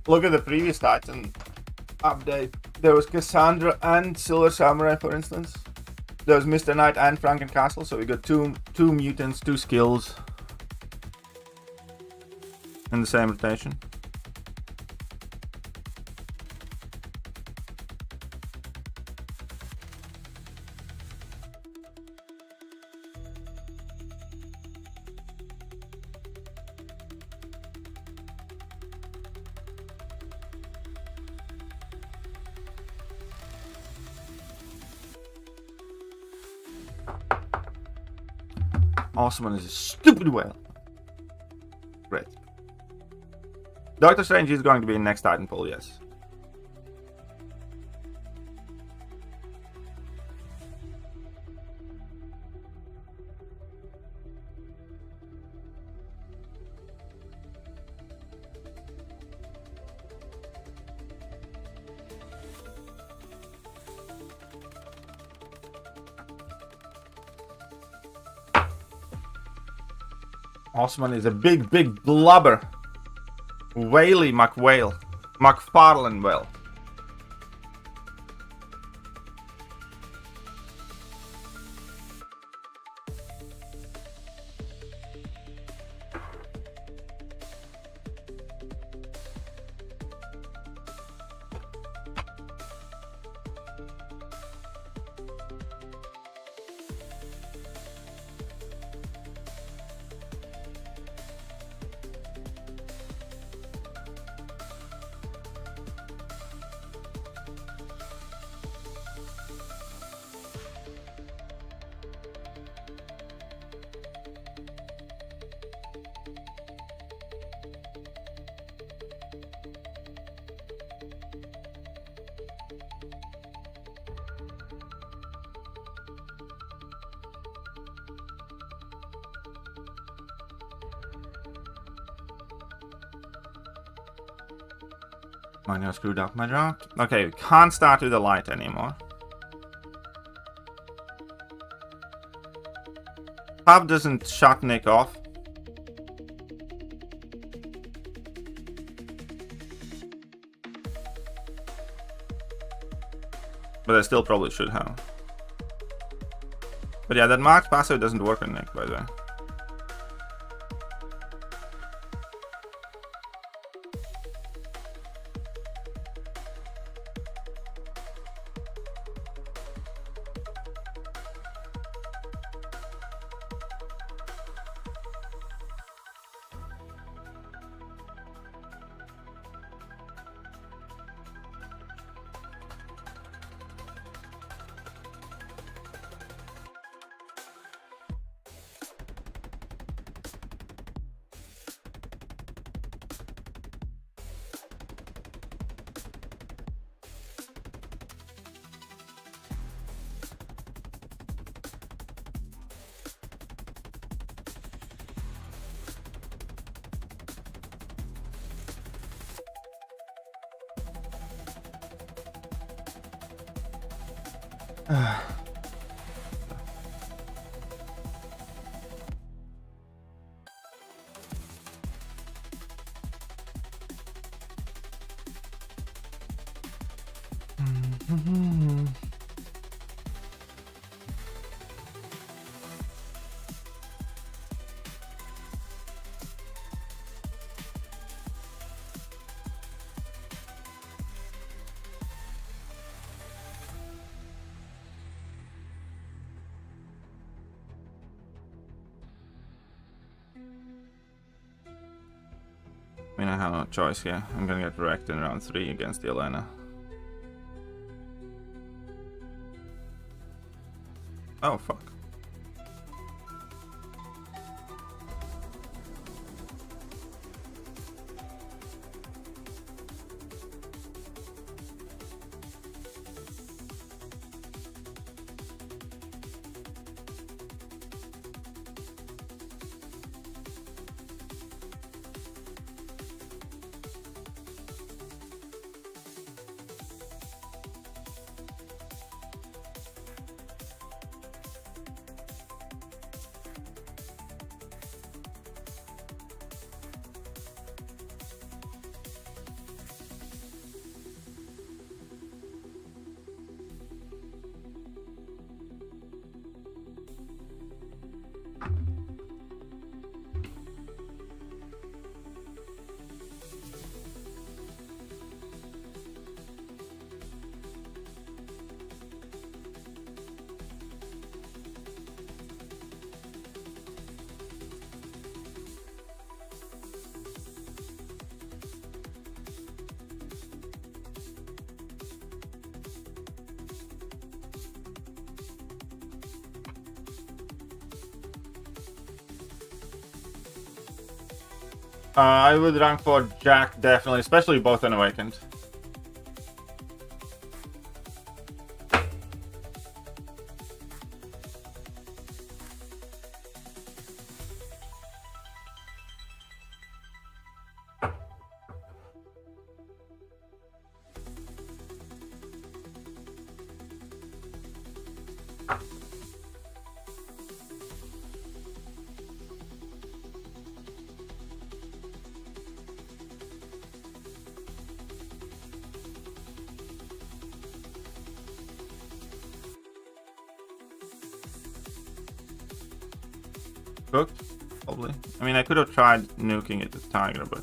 look at the previous Titan update. There was Cassandra and Silver Samurai, for instance. There was Mr. Knight and Frankencastle, so we got two mutants, 2 skills in the same rotation. Awesome one is a stupid whale. Great. Doctor Strange is going to be in next Titan pool, yes. Osman is a big blubber. Whaley McWhale. McFarlane whale. I now screwed up my draft. Okay, we can't start with the light anymore. Pub doesn't shut Nick off. But I still probably should have. But yeah, that max passive doesn't work on Nick, by the way. I mean, I have no choice here. I'm gonna get wrecked in round 3 against the Elena. Oh, fuck. I would rank for Jack, definitely, especially both unawakened. Cooked, probably. I mean, I could have tried nuking it with Tiger, but...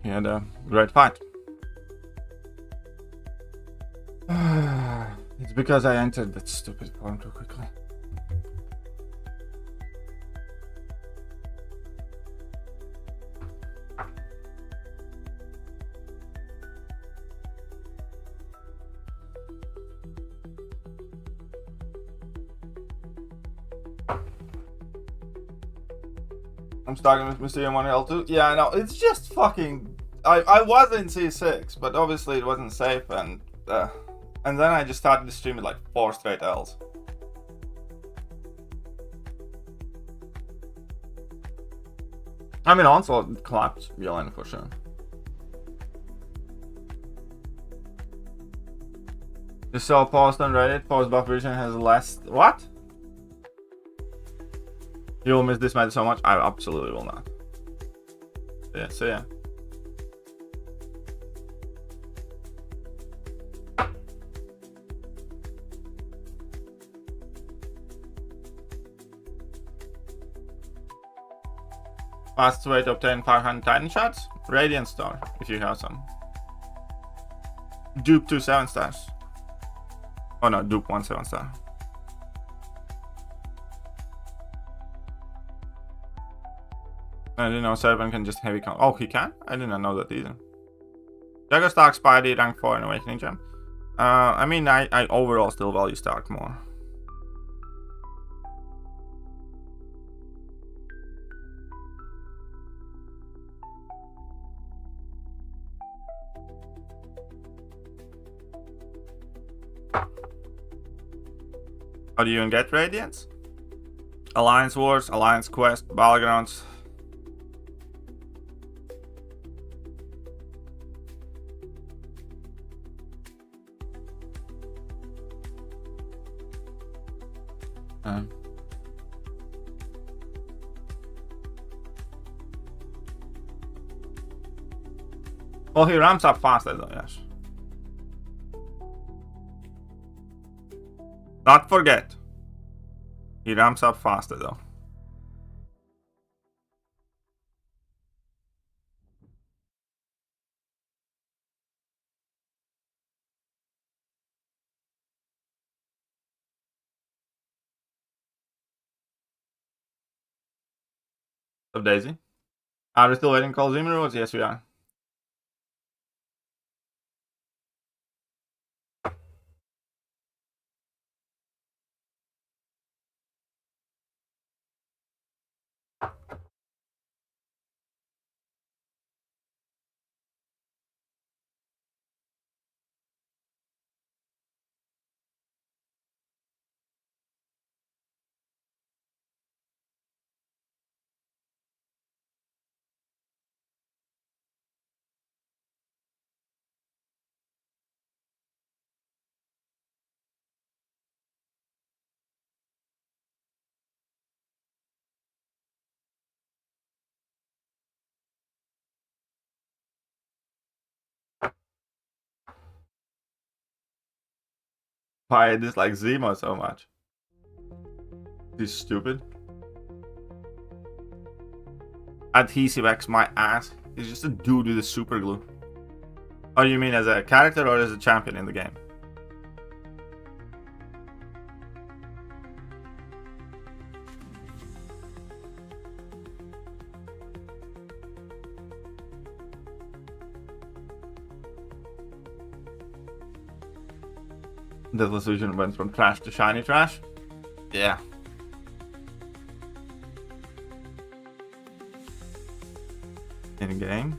He had a great fight. It's Because I entered that stupid form too quickly. I'm starting with Mysterium 1L2. Yeah, no, it's just fucking... I was in C6, but obviously it wasn't safe, and then I just started to stream with like 4 straight Ls. I mean, also clapped Yelena for sure. Just saw a post on Reddit, post-buff version has less... What? You will miss this match so much? I absolutely will not. Yeah, so yeah. Fastest way to obtain 500 Titan shots? Radiant Star, if you have some. Dupe 2 7-stars. Oh no, dupe 1 7-star. I didn't know Servant can just heavy count. Oh, he can? I did not know that either. Jagger Stark, Spidey, rank 4 in Awakening Gem. I mean, I overall still value Stark more. How do you even get Radiance? Alliance Wars, Alliance Quest, Battlegrounds. Well, he ramps up faster though, yes. Not forget. He ramps up faster though. Of Daisy. Are we still waiting call Zimmerus? Yes, we are. Why I dislike Zemo so much? He's stupid. Adhesive X my ass. He's just a dude with a super glue. Oh, you mean as a character or as a champion in the game? The decision went from trash to shiny trash? Yeah. In game.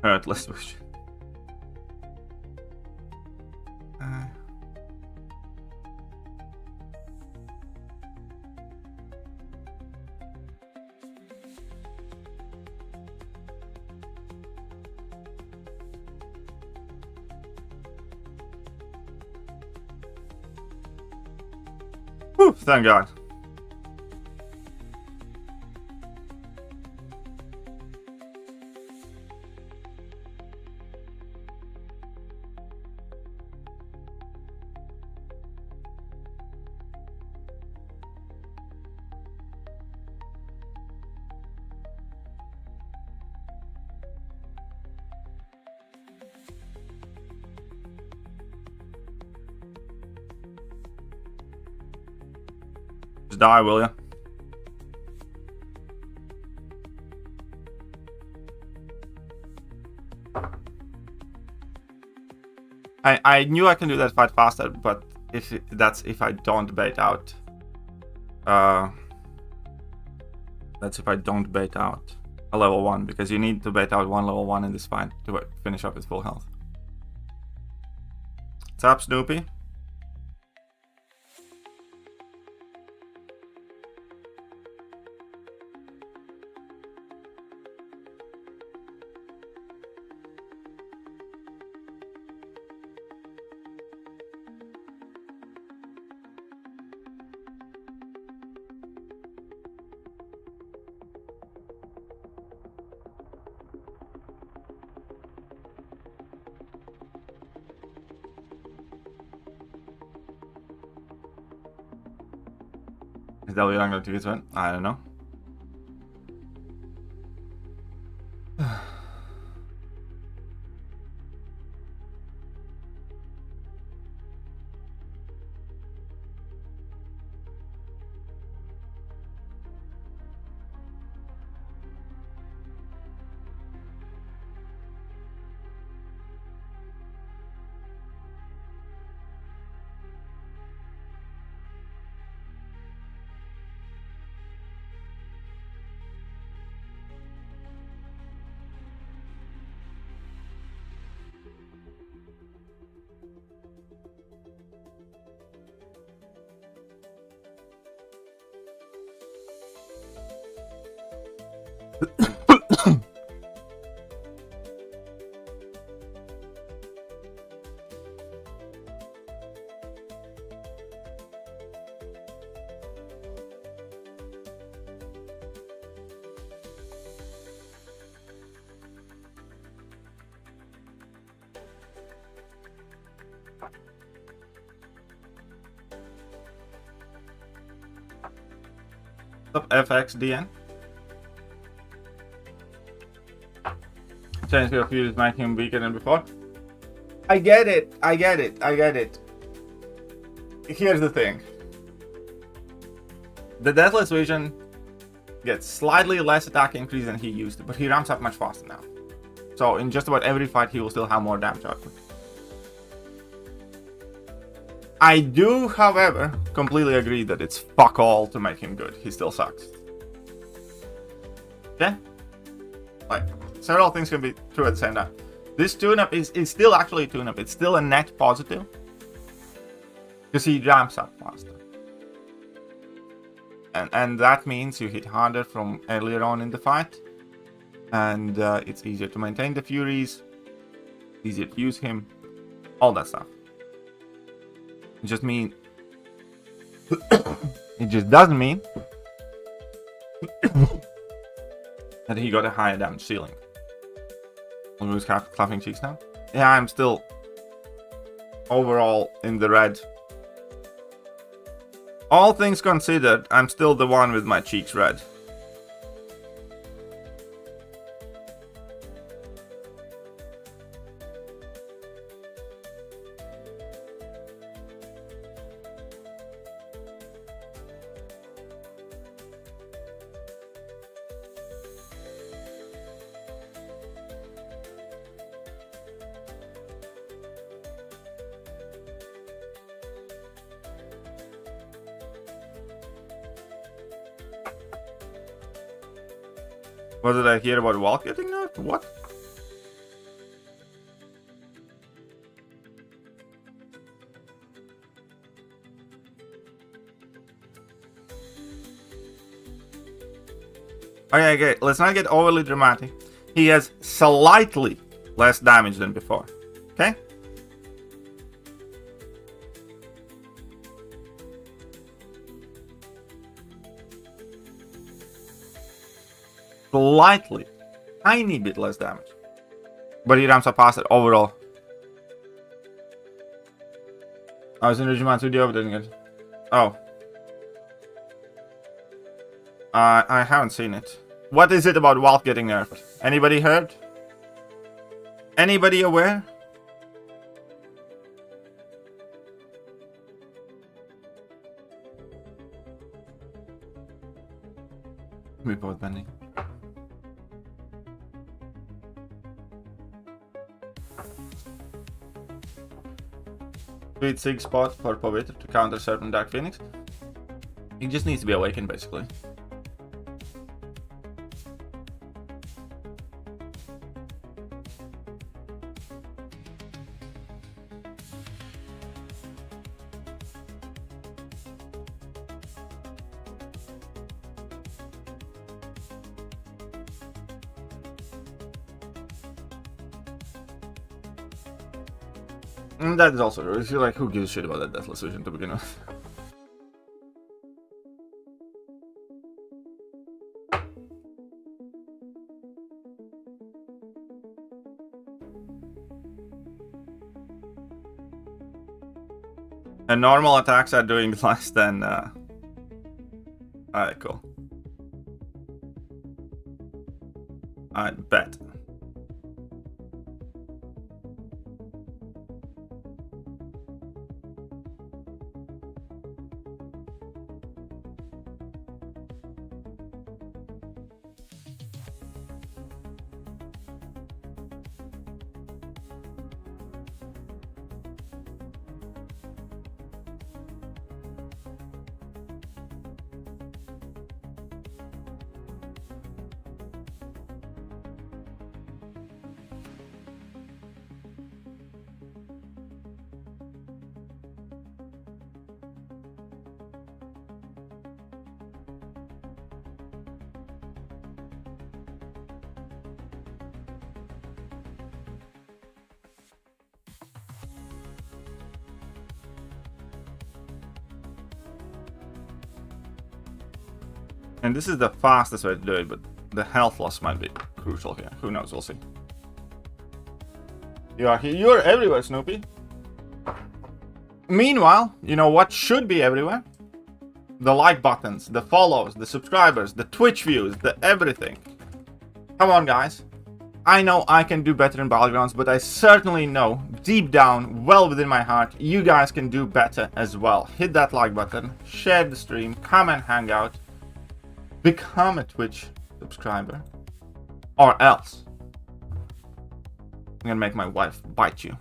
Alright, let's switch. Whew, thank God. Just die, will ya? I knew I can do that fight faster, but that's if I don't bait out. That's if I don't bait out a level 1, because you need to bait out one level 1 in this fight to finish up with full health. What's up, Snoopy? Is that what I'm going to use? I don't know. What's up, FXDN? Change your views making him weaker than before. I get it. Here's the thing. The Deathless Vision gets slightly less attack increase than he used to, but he ramps up much faster now. So in just about every fight he will still have more damage output. I do, however, completely agree that it's fuck all to make him good. He still sucks. Okay? Like, several things can be true at the same time. This tune-up is still actually a tune-up. It's still a net positive. Because he ramps up faster. And that means you hit harder from earlier on in the fight. And it's easier to maintain the Furies. Easier to use him. All that stuff. It just mean it just doesn't mean that he got a higher damage ceiling. Who's clapping cheeks now? Yeah, I'm still overall in the red. All things considered, I'm still the one with my cheeks red. What did I hear about Walt getting nerfed? What? Okay, let's not get overly dramatic. He has slightly less damage than before. Okay? Slightly, tiny bit less damage, but he ramps up faster overall. I was in Regiment's video, but didn't get. Oh, I haven't seen it. What is it about Walt getting nerfed? Anybody heard? Anybody aware? Report pending. Sweet sig spot for Poviter to counter Serpent Dark Phoenix. He just needs to be awakened, basically. And that is also true. If you're like, who gives a shit about that Deathless Vision to begin with? And normal attacks are doing less than... Alright, cool. Alright, bet. And this is the fastest way to do it, but the health loss might be crucial here. Who knows? We'll see. You are here. You are everywhere, Snoopy. Meanwhile, you know what should be everywhere? The like buttons, the follows, the subscribers, the Twitch views, the everything. Come on, guys. I know I can do better in Battlegrounds, but I certainly know, deep down, well within my heart, you guys can do better as well. Hit that like button, share the stream, come and hang out. Become a Twitch subscriber, or else I'm gonna make my wife bite you.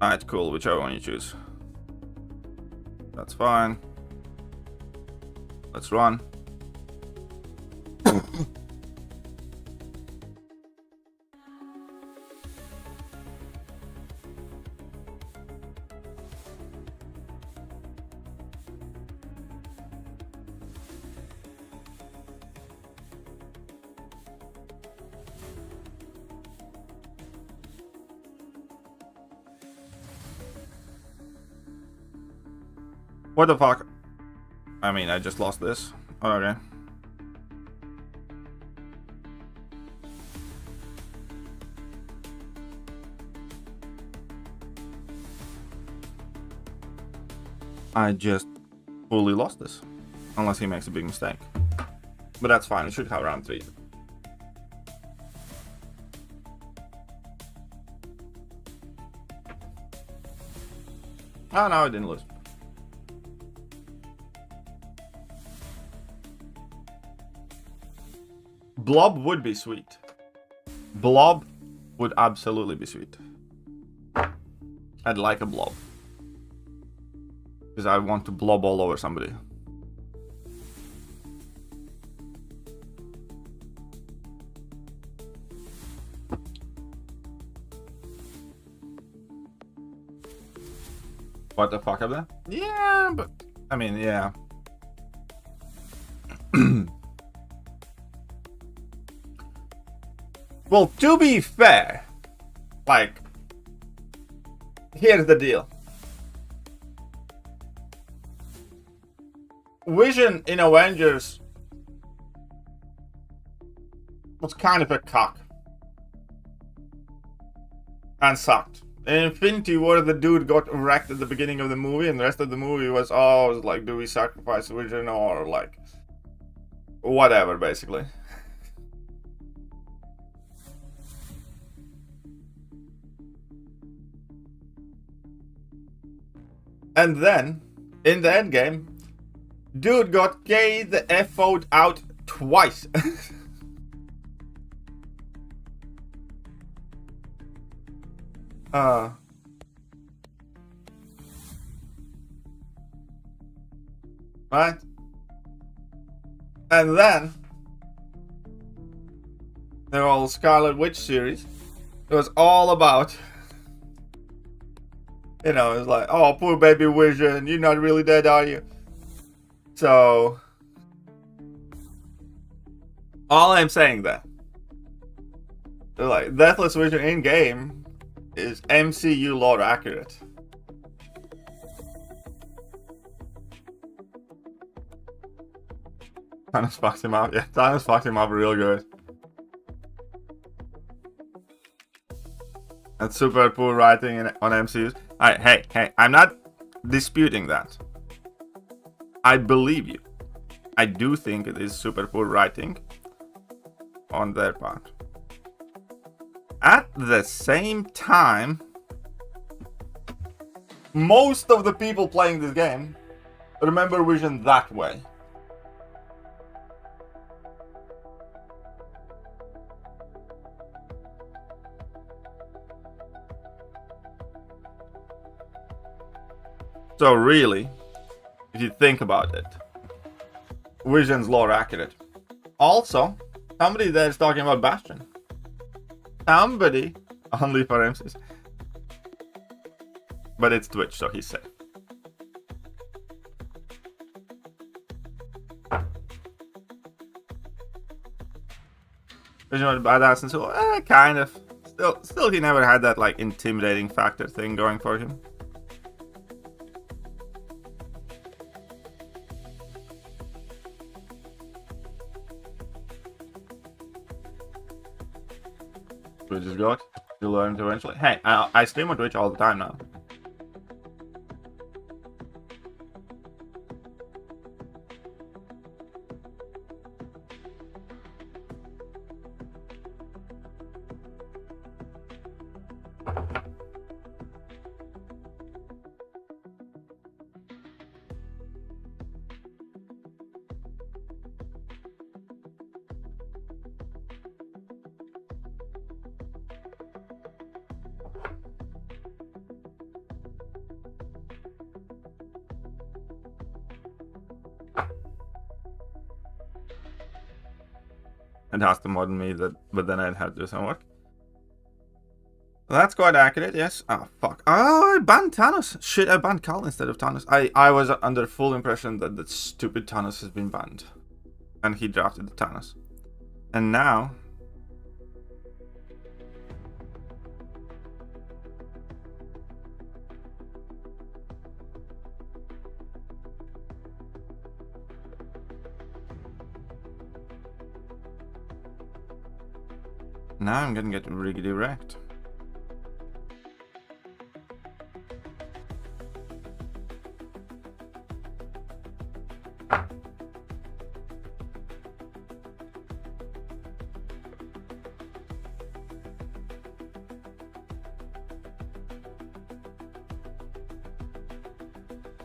Alright, cool, whichever one you choose. That's fine. Let's run. What the fuck? I mean, I just lost this. Okay. I just fully lost this. Unless he makes a big mistake. But that's fine, we should have round 3. Oh no, I didn't lose. Blob would be sweet. Blob would absolutely be sweet. I'd like a blob. Because I want to blob all over somebody. What the fuck up there? Yeah, but... I mean, yeah. Well, to be fair, like, here's the deal. Vision in Avengers was kind of a cock. And sucked. In Infinity War, the dude got wrecked at the beginning of the movie, and the rest of the movie was, oh, it was like, do we sacrifice Vision or, like, whatever, basically. And then, in the end game, dude got K the F-vote out twice. Right? And then the whole Scarlet Witch series, it was all about, you know, it was like, oh, poor baby Vision, you're not really dead, are you? So, all I'm saying then, like, Deathless Vision in game is MCU lore accurate. Thanos fucked him up. Yeah, Thanos fucked him up real good. That's super poor writing on MCUs. Hey, I'm not disputing that. I believe you. I do think it is super poor writing on their part. At the same time, most of the people playing this game remember Vision that way. So really, if you think about it, Vision's lore accurate. Also, somebody there is talking about Bastion. Somebody, only for MCs. But it's Twitch, so he's safe. Vision was badass and so, kind of. Still, he never had that like intimidating factor thing going for him. Twitch is good. You'll learn eventually. Hey, I stream on Twitch all the time now. It has to modern me that, but then I'd have to do some work. That's quite accurate, yes. Oh, fuck. Oh, I banned Thanos. Shit, I banned Carl instead of Thanos. I was under full impression that that stupid Thanos has been banned. And he drafted the Thanos. And now... Now I'm gonna get riggedy wrecked.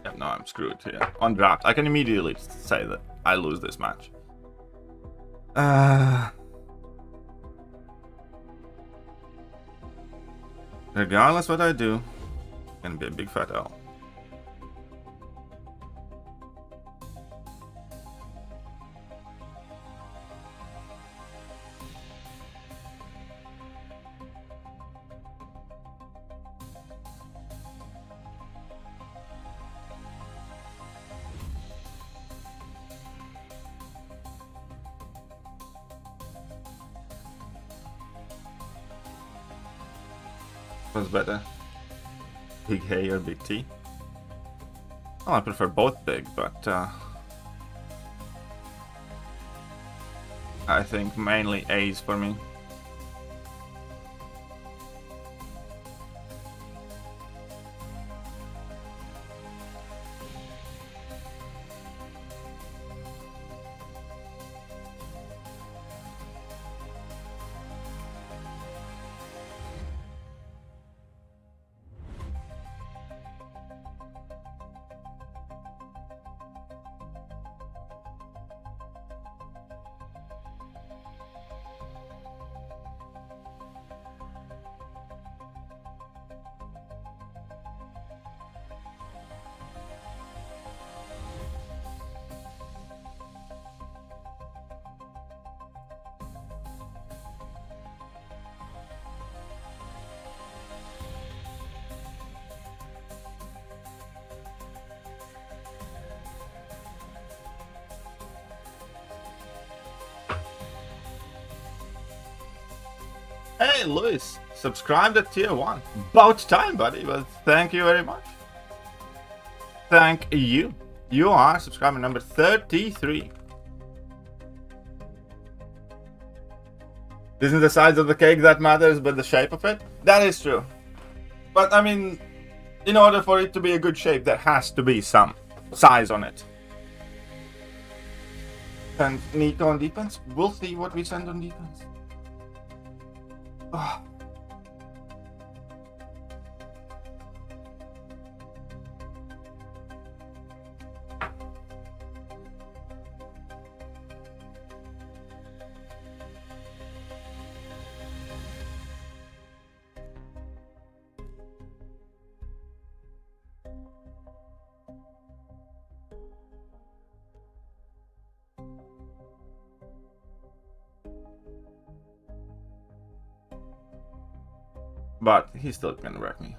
Yeah, no, I'm screwed here. On draft, I can immediately say that I lose this match. Regardless what I do, it's gonna be a big fat L. What's better? Big H or Big T? Well, I prefer both big, but I think mainly A's for me. Hey, Luis, subscribed at tier 1. About time, buddy, but thank you very much. Thank you. You are subscriber number 33. Isn't the size of the cake that matters, but the shape of it? That is true. But, I mean, in order for it to be a good shape, there has to be some size on it. And Nico on defense? We'll see what we send on defense. Oh. But he's still gonna wreck me.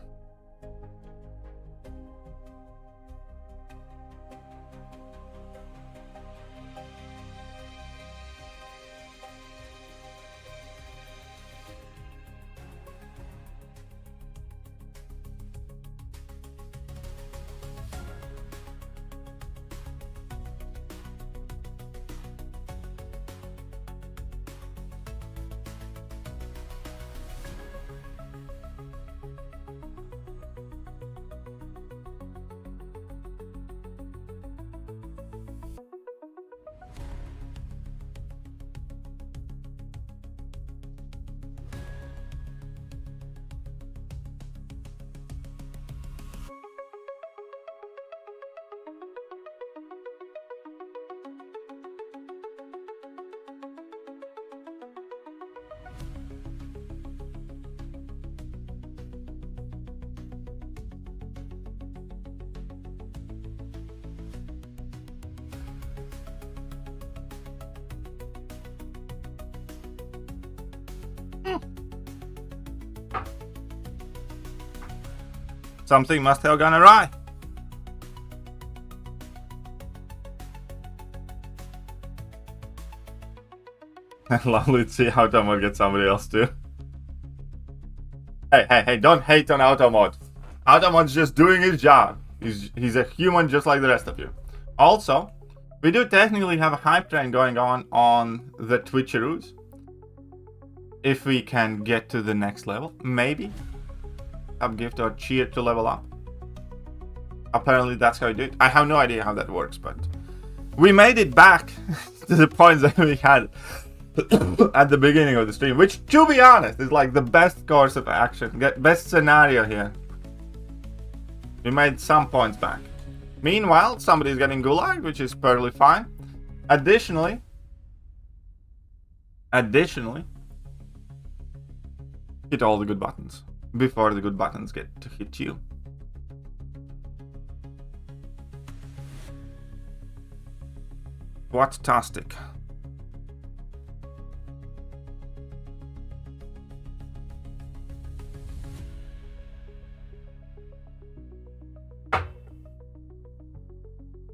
Something must have gone awry. Lovely to see Automod get somebody else too. Hey, don't hate on Automod. Automod's just doing his job. He's a human just like the rest of you. Also, we do technically have a hype train going on the Twitcheroos. If we can get to the next level, maybe. Gift or cheer to level up. Apparently that's how you do it. I have no idea how that works, but we made it back to the points that we had at the beginning of the stream, which, to be honest, is like the best course of action, best scenario here. We made some points back. Meanwhile, somebody's getting gulag, which is perfectly fine. Additionally, hit all the good buttons before the good buttons get to hit you. What-tastic.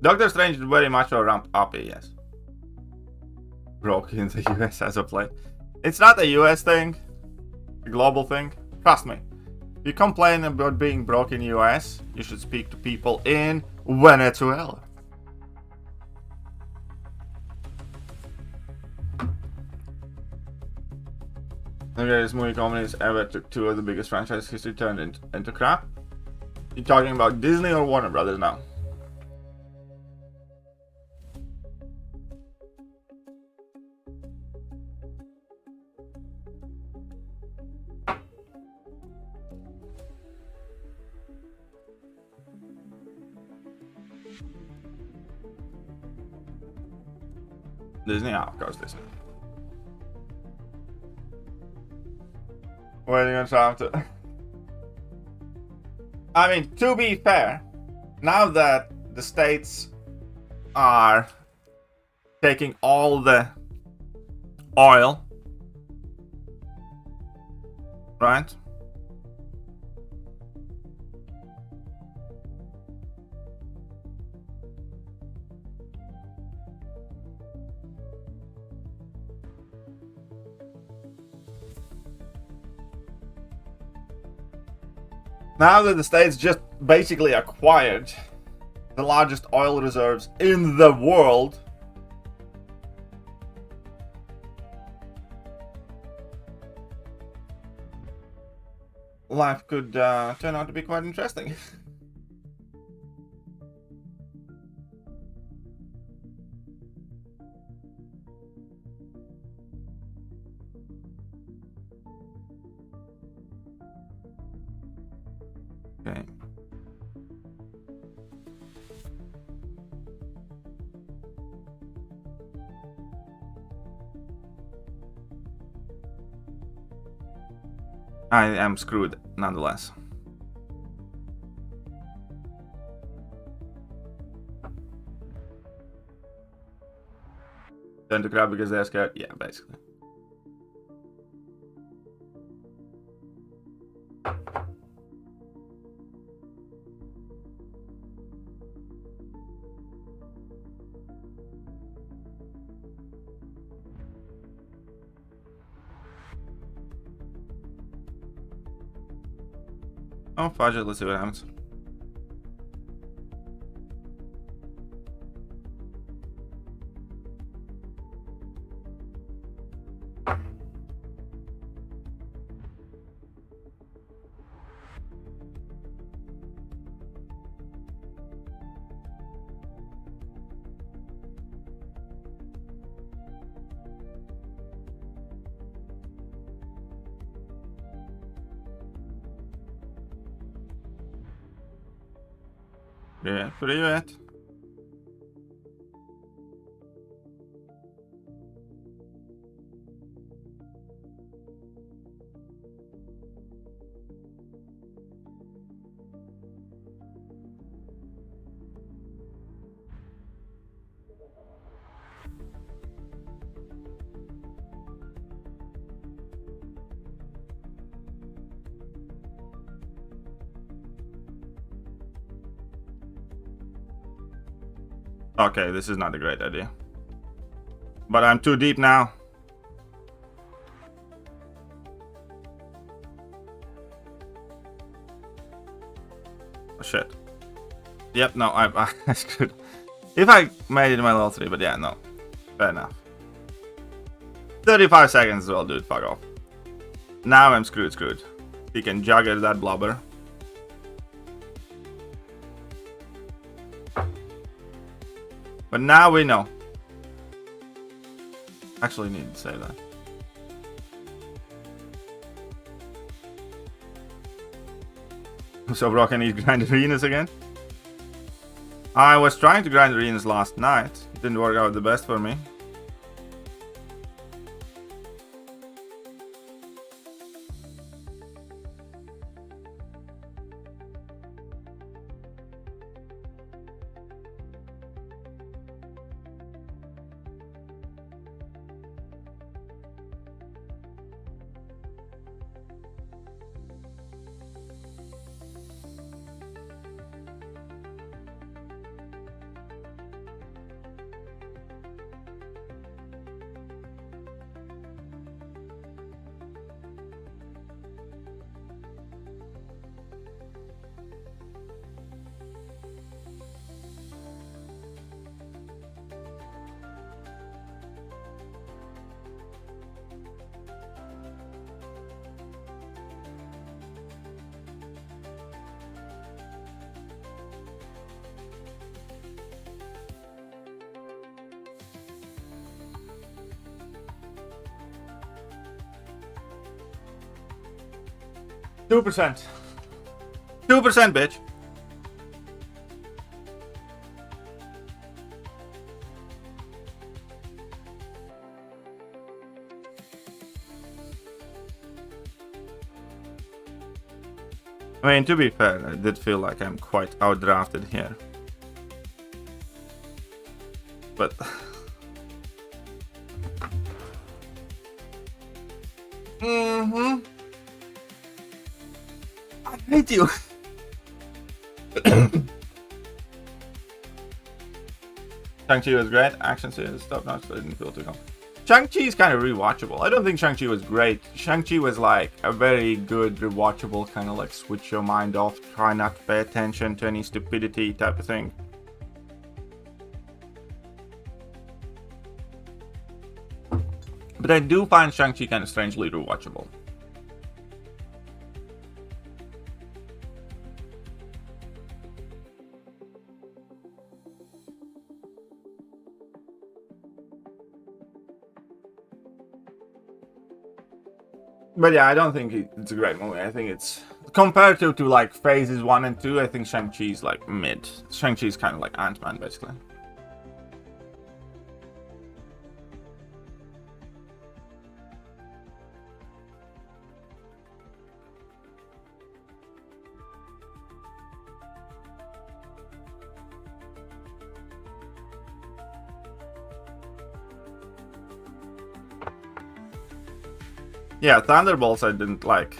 Doctor Strange is very much a ramp up, yes. Broke in the US as of late. It's not a US thing, a global thing. Trust me. If you complain about being broke in US, you should speak to people in Venezuela. The greatest movie companies ever took two of the biggest franchise history turned into crap. You talking about Disney or Warner Brothers now? Disney? Oh, of course Disney. Waiting on time to... I mean, to be fair, now that the states are taking all the oil, right? Now that the States just basically acquired the largest oil reserves in the world, life could turn out to be quite interesting. Okay. I am screwed nonetheless. Turn to crowd because they're scared? Yeah, basically. Oh, fudge it, let's see what happens. Yeah, привет. Okay, this is not a great idea. But I'm too deep now. Oh, shit. Yep, no, I screwed. If I made it in my level 3, but yeah, no. Fair enough. 35 seconds as well, dude, fuck off. Now I'm screwed. He can juggle that blubber. But now we know. Actually need to say that. So bro, can he grind arenas again? I was trying to grind arenas last night. It didn't work out the best for me. Two percent, bitch. I mean, to be fair, I did feel like I'm quite outdrafted here. But I hate you. Thekiryu is great. Action series, top notch, but I didn't feel too comfortable. Shang-Chi is kind of rewatchable. I don't think Shang-Chi was great. Shang-Chi was like a very good rewatchable kind of like switch your mind off, try not to pay attention to any stupidity type of thing. But I do find Shang-Chi kind of strangely rewatchable. But yeah, I don't think it's a great movie. I think it's comparative to like phases 1 and 2. I think Shang-Chi is like mid. Shang-Chi is kind of like Ant-Man basically. Yeah, Thunderbolts I didn't like.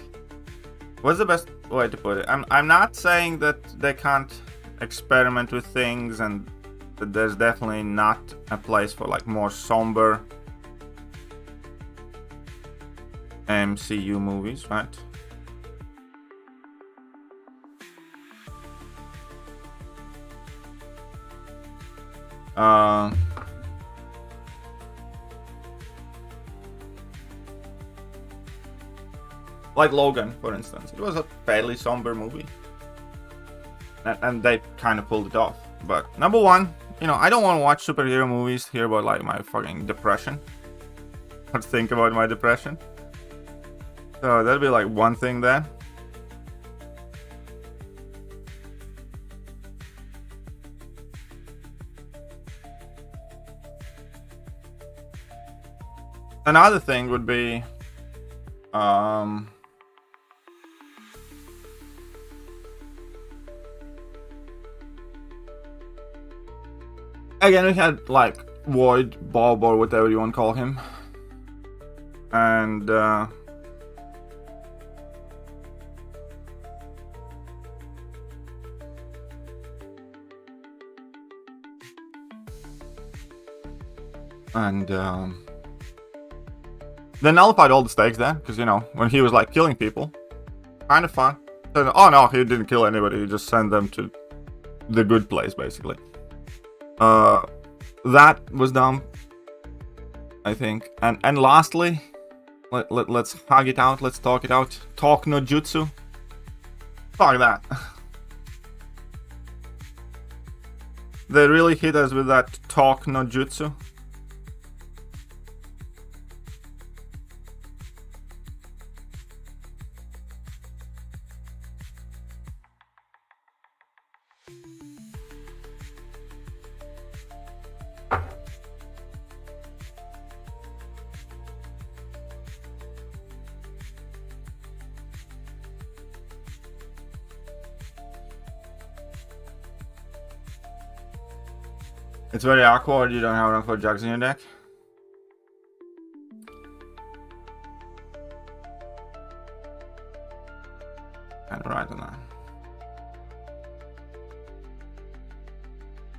What's the best way to put it? I'm not saying that they can't experiment with things and that there's definitely not a place for like more somber MCU movies, right? Like Logan, for instance. It was a fairly somber movie. And they kind of pulled it off. But number one, you know, I don't want to watch superhero movies to hear about like my fucking depression. Or think about my depression. So that'll be like one thing there. Another thing would be again, we had like Void, Bob, or whatever you want to call him. And they nullified all the stakes there, because, you know, when he was like killing people, kind of fun. So, oh no, he didn't kill anybody, he just sent them to the good place, basically. That was dumb, I think. And lastly, let's hug it out, let's talk it out. Talk no jutsu. Fuck that. They really hit us with that talk no jutsu. It's very awkward, you don't have enough for jugs in your deck. Kinda right on that.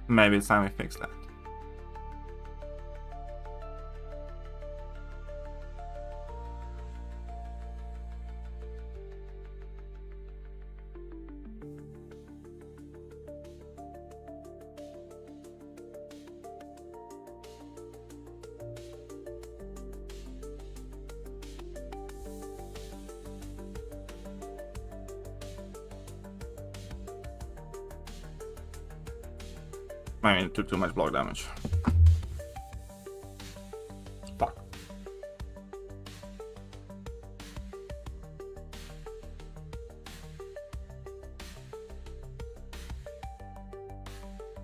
Maybe it's time we fix that. I mean, it took too much block damage. Fuck.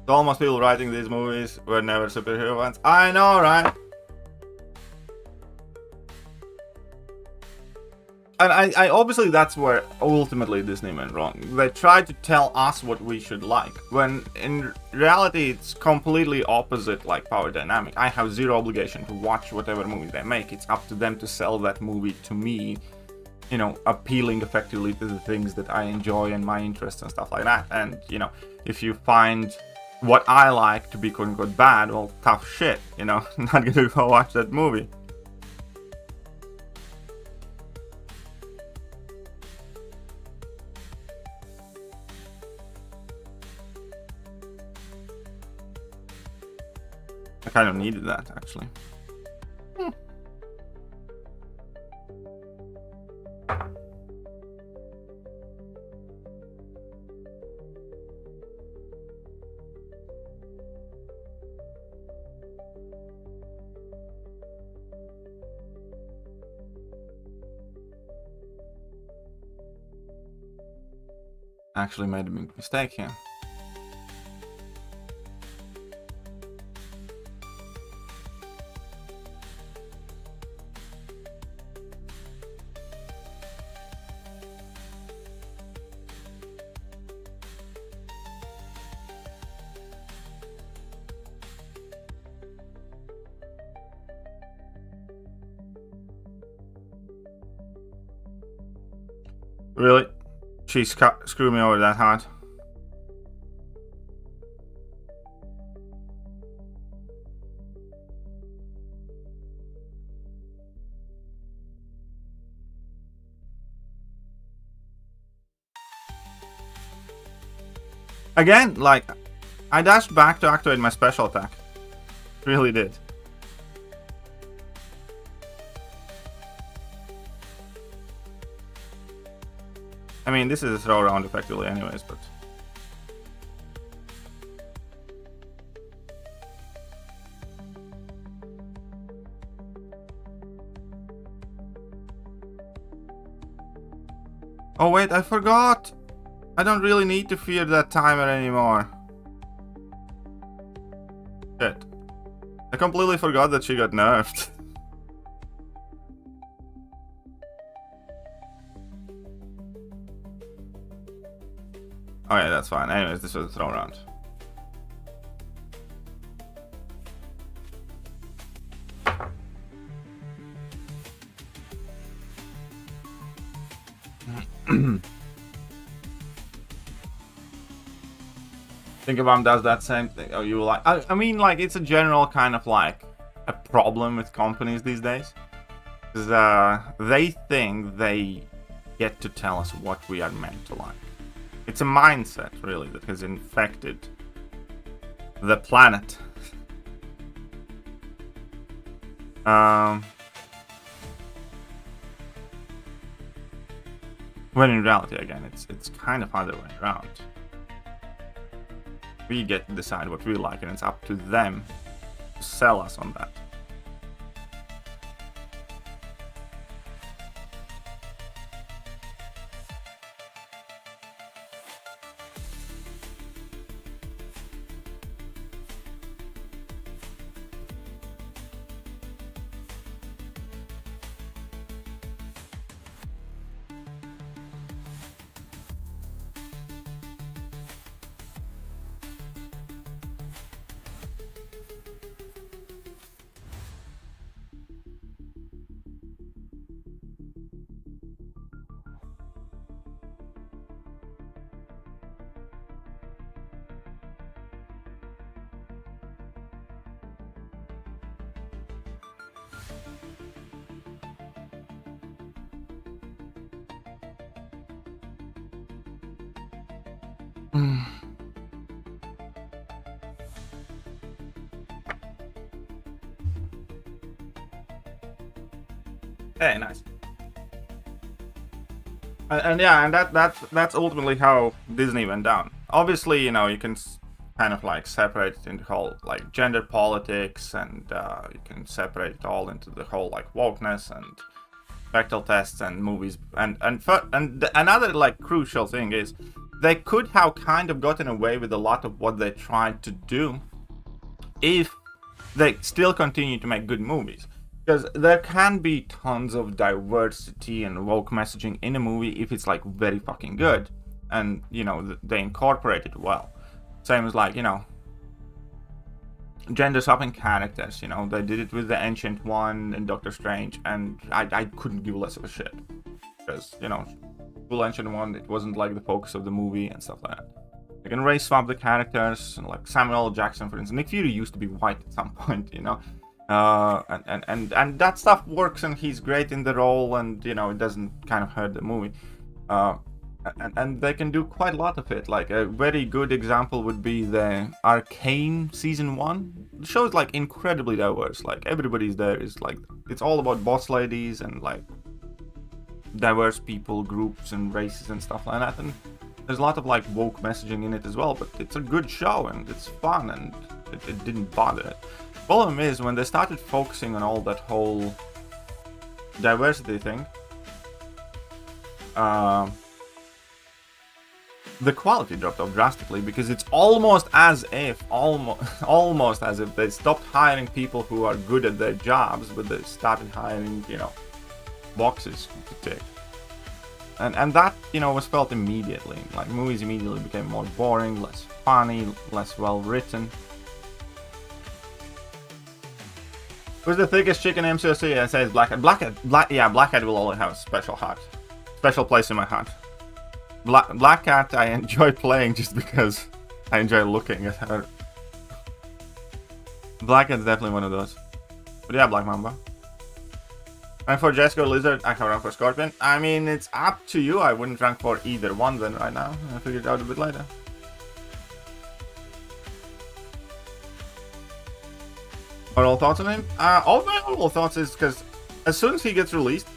Almost people writing these movies were never superhero ones. I know, right? And I obviously that's where ultimately Disney went wrong. They tried to tell us what we should like, when in reality it's completely opposite, like power dynamic. I have zero obligation to watch whatever movie they make. It's up to them to sell that movie to me, you know, appealing effectively to the things that I enjoy and my interests and stuff like that. And, you know, if you find what I like to be quote unquote bad, well, tough shit, you know, not gonna go watch that movie. I kind of needed that, actually. Actually made a big mistake here. Really? She screwed me over that hard. Again, like, I dashed back to activate my special attack. Really did. I mean, this is a throw around effectively anyways, but... Oh wait, I forgot! I don't really need to fear that timer anymore. Shit. I completely forgot that she got nerfed. Oh yeah, that's fine. Anyways, this was a throw round. Think about does that same thing. Oh, you like? I mean, like, it's a general kind of like a problem with companies these days. Because they think they get to tell us what we are meant to like. It's a mindset, really, that has infected the planet. When in reality, again, it's kind of other way around. We get to decide what we like, and it's up to them to sell us on that. Hey, nice. And yeah, and that's ultimately how Disney went down. Obviously, you know, you can kind of like separate it into whole like gender politics, and you can separate it all into the whole like wokeness and spectral tests and movies. And another like crucial thing is they could have kind of gotten away with a lot of what they tried to do if they still continue to make good movies. Because there can be tons of diversity and woke messaging in a movie if it's like very fucking good, and you know they incorporate it well. Same as like, you know, gender swapping characters. You know, they did it with the Ancient One and Doctor Strange, and I couldn't give less of a shit because, you know, full Ancient One, it wasn't like the focus of the movie and stuff like that. You can race swap the characters, like Samuel L. Jackson, for instance. Nick Fury used to be white at some point, you know. And that stuff works, and he's great in the role, and you know, it doesn't kind of hurt the movie. And they can do quite a lot of it. Like a very good example would be the Arcane season 1. The show is like incredibly diverse. Like everybody's there is like, it's all about boss ladies and like diverse people, groups and races and stuff like that. And there's a lot of like woke messaging in it as well. But it's a good show and it's fun, and it didn't bother it. Problem is, when they started focusing on all that whole diversity thing, the quality dropped off drastically, because it's almost as if they stopped hiring people who are good at their jobs, but they started hiring, you know, boxes to tick. And that, you know, was felt immediately. Like movies immediately became more boring, less funny, less well written. Who's the thickest chicken MCOC? I say it's Blackhead will always have a special place in my heart. Black Cat I enjoy playing just because I enjoy looking at her. Black Cat's definitely one of those. But yeah, Black Mamba. And for Jessica Lizard, I can run for Scorpion. I mean, it's up to you. I wouldn't rank for either one then right now. I'll figure it out a bit later. Overall thoughts on him? All my overall thoughts is because as soon as he gets released,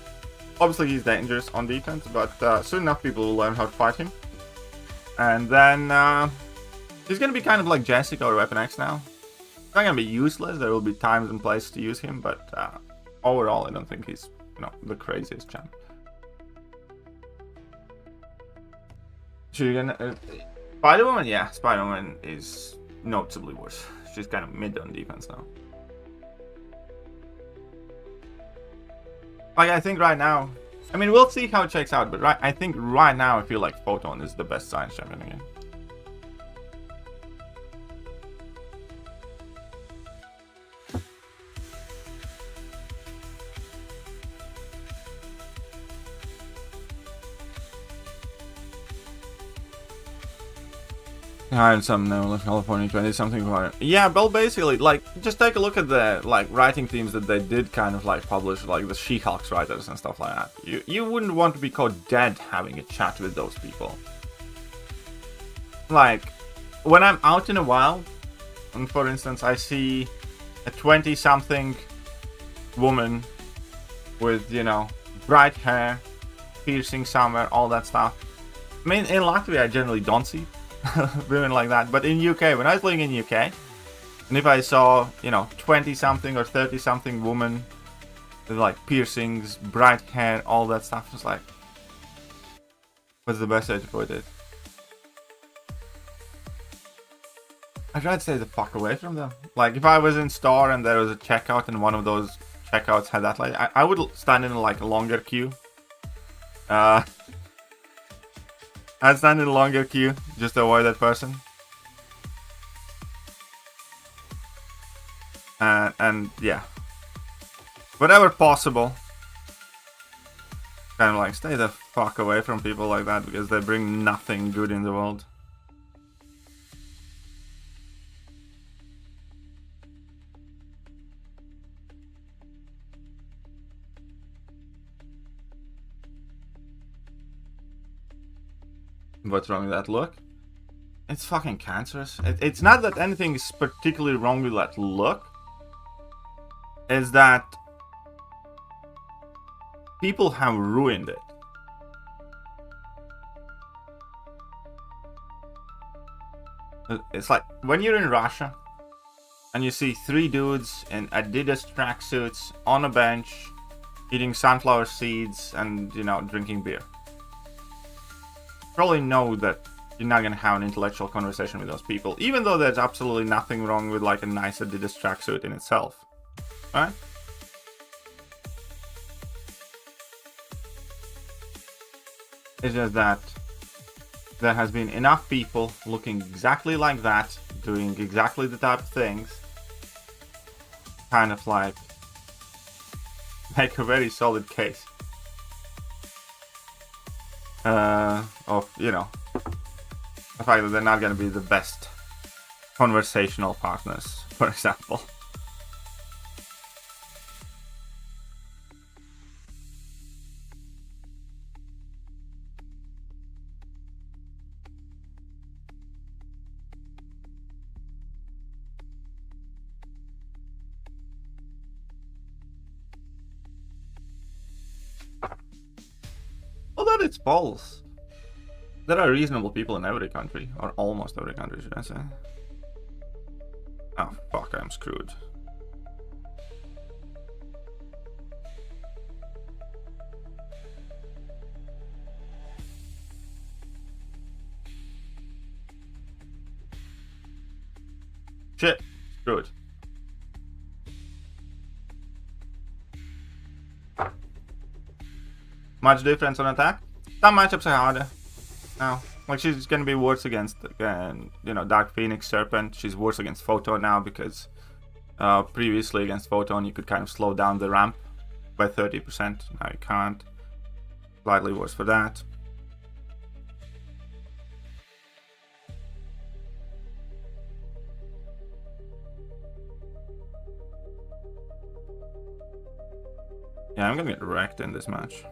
obviously he's dangerous on defense, but soon enough people will learn how to fight him. And then he's going to be kind of like Jessica or Weapon X now. It's not going to be useless. There will be times and places to use him, but overall I don't think he's, you know, the craziest champ. Spider-Woman? Yeah, Spider-Woman is noticeably worse. She's kind of mid on defense now. Like, I think right now, I mean, we'll see how it checks out, but I think right now I feel like Photon is the best science champion again. And some now California 20 something about it. Yeah, well, basically, like, just take a look at the like writing teams that they did kind of like publish, like the She-Hulk's writers and stuff like that. You wouldn't want to be caught dead having a chat with those people. Like, when I'm out in a wild, and for instance, I see a 20-something woman with, you know, bright hair, piercing somewhere, all that stuff. I mean, in Latvia, I generally don't see women like that, but in UK, when I was living in UK, and if I saw, you know, 20-something or 30-something woman with like piercings, bright hair, all that stuff, it's like, what's the best way to put it? I try to stay the fuck away from them. Like, if I was in store and there was a checkout and one of those checkouts had that, like, I would stand in like a longer queue. I'd stand in a longer queue just to avoid that person. And yeah, whatever possible, kind of like stay the fuck away from people like that, because they bring nothing good in the world. What's wrong with that look? It's fucking cancerous. It's not that anything is particularly wrong with that look. It's that people have ruined it. It's like when you're in Russia and you see 3 dudes in Adidas tracksuits on a bench eating sunflower seeds and, you know, drinking beer. Probably know that you're not going to have an intellectual conversation with those people, even though there's absolutely nothing wrong with like a nice Adidas tracksuit in itself. Alright? It's just that there has been enough people looking exactly like that, doing exactly the type of things, kind of like make a very solid case of, you know, The fact that they're not going to be the best conversational partners, for example. Although it's balls. There are reasonable people in every country, or almost every country, should I say. Oh, fuck, I'm screwed. Shit, screwed. Much difference on attack? Some matchups are harder. No. Like, she's gonna be worse against, you know, Dark Phoenix, Serpent. She's worse against Photon now because previously against Photon you could kind of slow down the ramp by 30%. Now you can't. Slightly worse for that. Yeah, I'm gonna get wrecked in this match.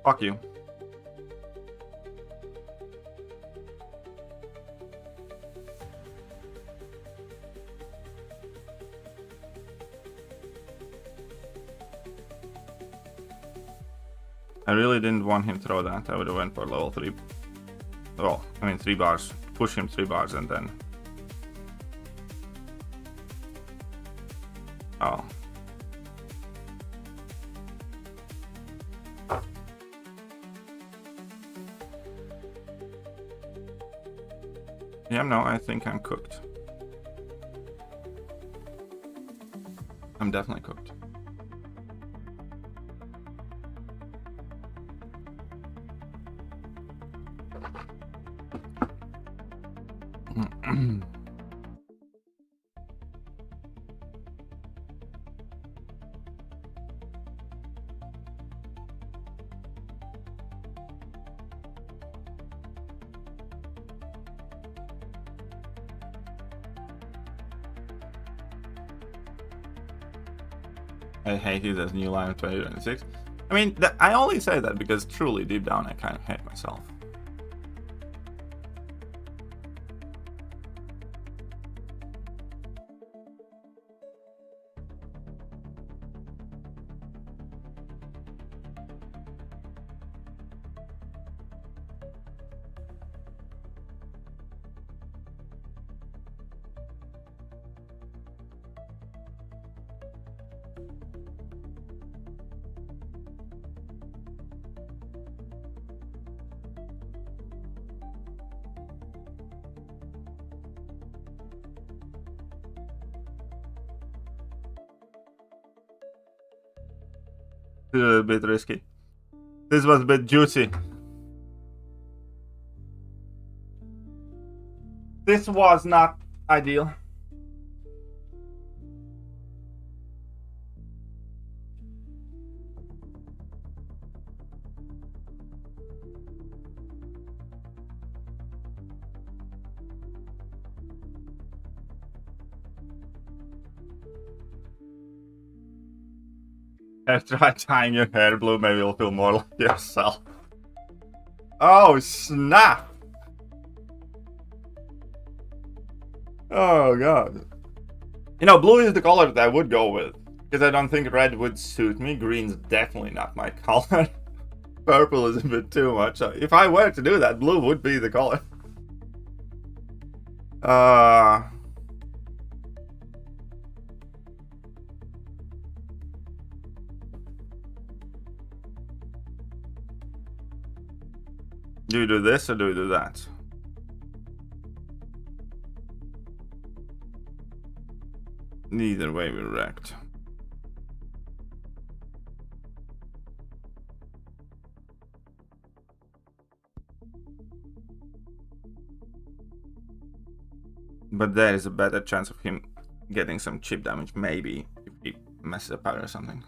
Fuck you. I really didn't want him to throw that. I would have went for level 3. Well, I mean 3 bars. Push him 3 bars and then... Oh. Yeah, no, I think I'm cooked. I'm definitely cooked. I hated this new line of 2026. I mean, I only say that because truly, deep down, I kind of hate myself. A bit risky. This was a bit juicy. This was not ideal. Try tying your hair blue, maybe you'll feel more like yourself. Oh, snap! Oh, God. You know, blue is the color that I would go with. Because I don't think red would suit me. Green's definitely not my color. Purple is a bit too much. So if I were to do that, blue would be the color. Do you do this or do you do that? Neither way we're wrecked. But there is a better chance of him getting some chip damage, maybe, if he messes up or something.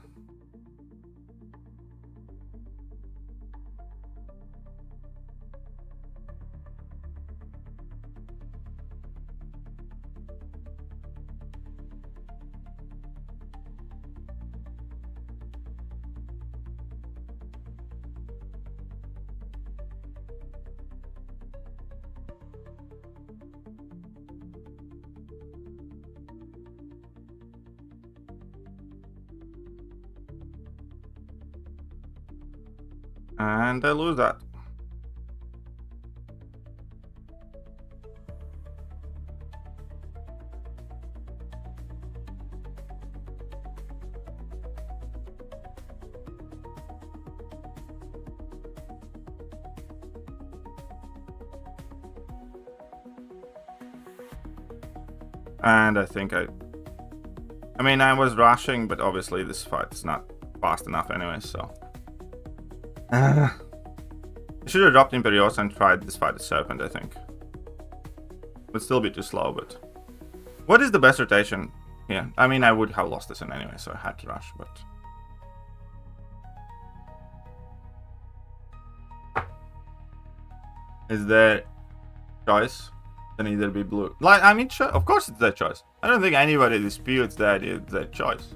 And I lose that. And I think I mean, I was rushing, but obviously this fight is not fast enough anyway, so. I should have dropped Imperiosa and tried this fight as Serpent, I think. Would still be too slow, but... What is the best rotation here? I mean, I would have lost this one anyway, so I had to rush, but... Is there choice? Then either be blue. Like, I mean, sure, of course it's their choice. I don't think anybody disputes that it's their choice.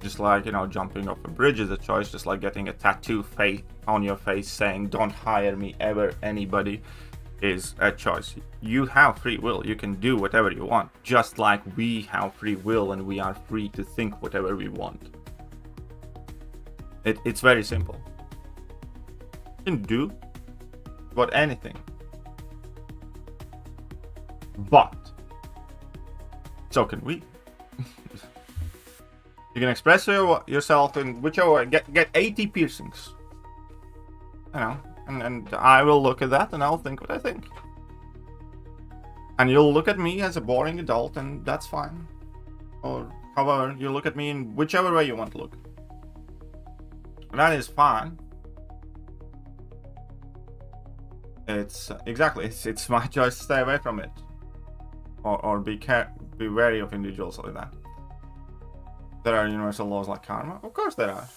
Just like, you know, jumping off a bridge is a choice, just like getting a tattoo on your face saying, don't hire me ever, anybody, is a choice. You have free will, you can do whatever you want, just like we have free will and we are free to think whatever we want. It's very simple. You can do about anything. But, so can we. You can express yourself in whichever way. Get 80 piercings. You know, and I will look at that and I'll think what I think. And you'll look at me as a boring adult and that's fine. Or however, you look at me in whichever way you want to look. That is fine. It's exactly, it's my choice to stay away from it. Or be wary of individuals like that. There are universal laws like karma? Of course there are.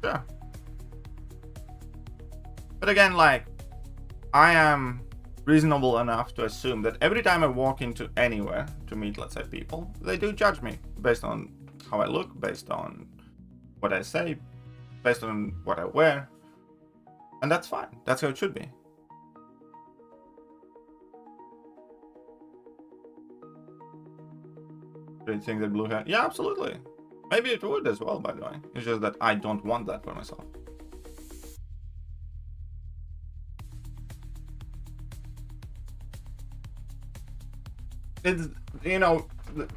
Sure. But again, like, I am reasonable enough to assume that every time I walk into anywhere to meet, let's say, people, they do judge me based on how I look, based on what I say, based on what I wear. And that's fine. That's how it should be. Do you think that blue hair? Yeah, absolutely. Maybe it would as well, by the way. It's just that I don't want that for myself. It's, you know,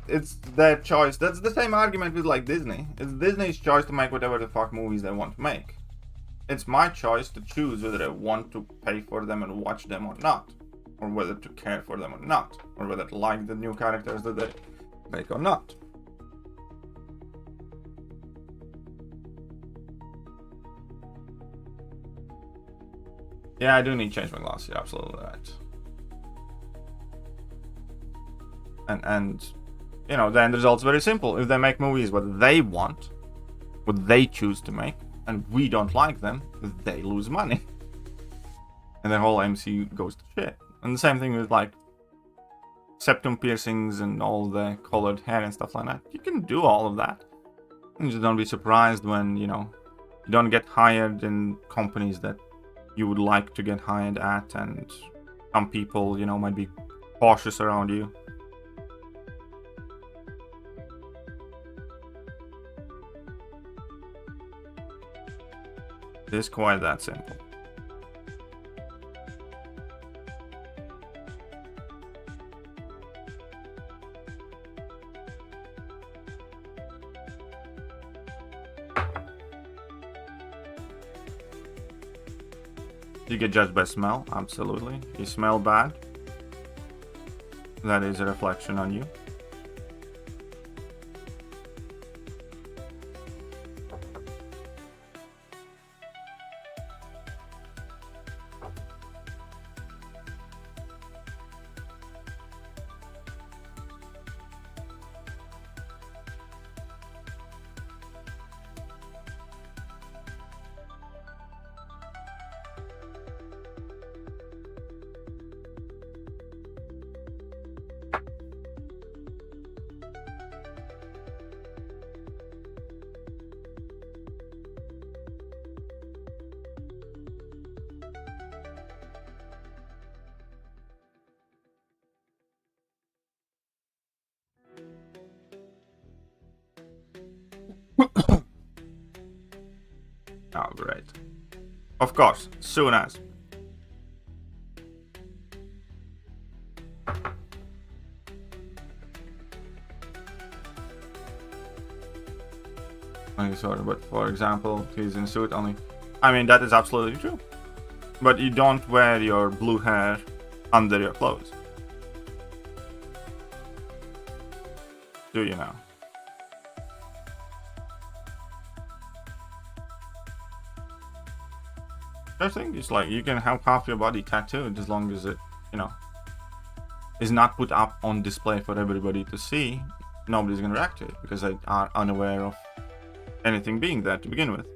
it's their choice. That's the same argument with, like, Disney. It's Disney's choice to make whatever the fuck movies they want to make. It's my choice to choose whether I want to pay for them and watch them or not. Or whether to care for them or not. Or whether to like the new characters that they make or not. Yeah, I do need to change my glasses. You're absolutely right. And you know, then the result's very simple. If they make movies what they want, what they choose to make, and we don't like them, they lose money. And the whole MCU goes to shit. And the same thing with, like, septum piercings and all the colored hair and stuff like that. You can do all of that. And just don't be surprised when, you know, you don't get hired in companies that you would like to get hired at, and some people, you know, might be cautious around you. It is quite that simple. You get judged by smell, absolutely. You smell bad, that is a reflection on you. Oh, great. Of course, soon as. Okay, sorry, but for example, he's in suit only. I mean, that is absolutely true. But you don't wear your blue hair under your clothes. Do you now? I think it's like you can have half your body tattooed as long as it, you know, is not put up on display for everybody to see. Nobody's gonna react to it because they are unaware of anything being there to begin with.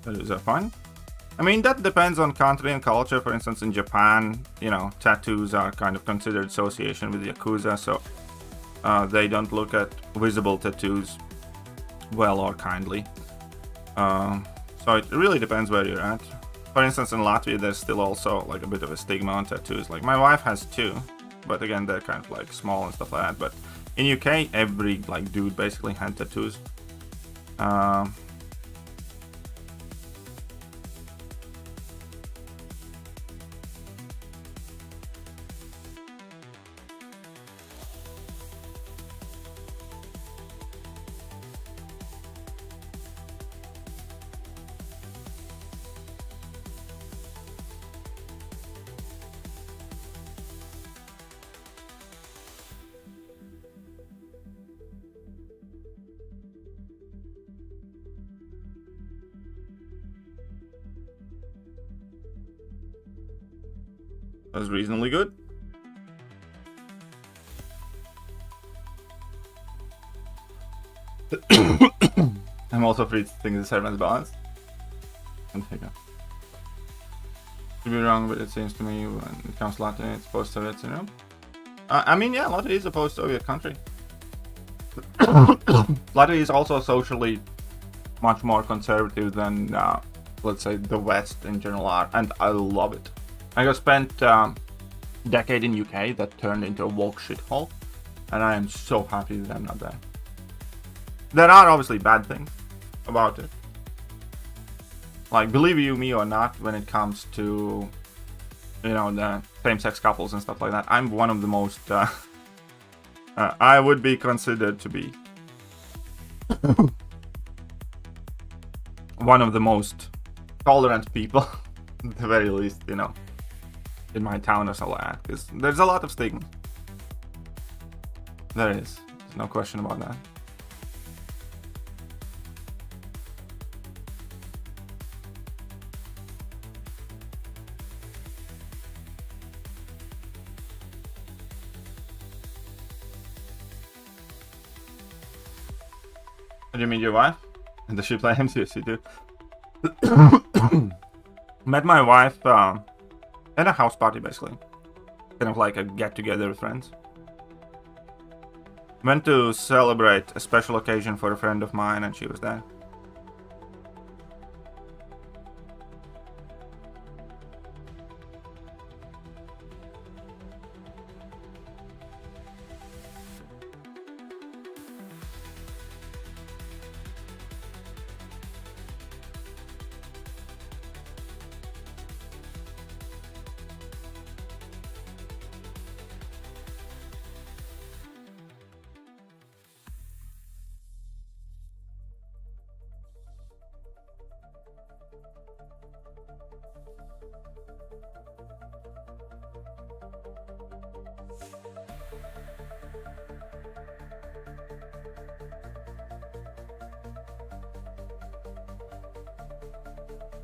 Is that fun? I mean, that depends on country and culture. For instance, in Japan, you know, tattoos are kind of considered association with Yakuza, so they don't look at visible tattoos well or kindly. So it really depends where you're at. For instance, in Latvia, there's still also like a bit of a stigma on tattoos. Like my wife has two, but again, they're kind of like small and stuff like that. But in UK, every like dude basically had tattoos. That was reasonably good. I'm also free to think the servant's balance. To be wrong, but it seems to me when it comes to Latin, it's post-Soviet syndrome. I mean, yeah, Latvia is a post-Soviet country. Latvia is also socially much more conservative than, let's say, the West in general are, and I love it. I have spent a decade in UK that turned into a woke shithole, and I am so happy that I'm not there. There are obviously bad things about it. Like, believe you me or not, when it comes to, you know, the same-sex couples and stuff like that, I'm one of the most, I would be considered to be one of the most tolerant people, at the very least, you know. in my town or something like that, because there's a lot of stigma. There is. There's no question about that. What do you mean, your wife? And does she play him? Yes, you do. Met my wife at a house party, basically. Kind of like a get-together with friends. Went to celebrate a special occasion for a friend of mine, and she was there.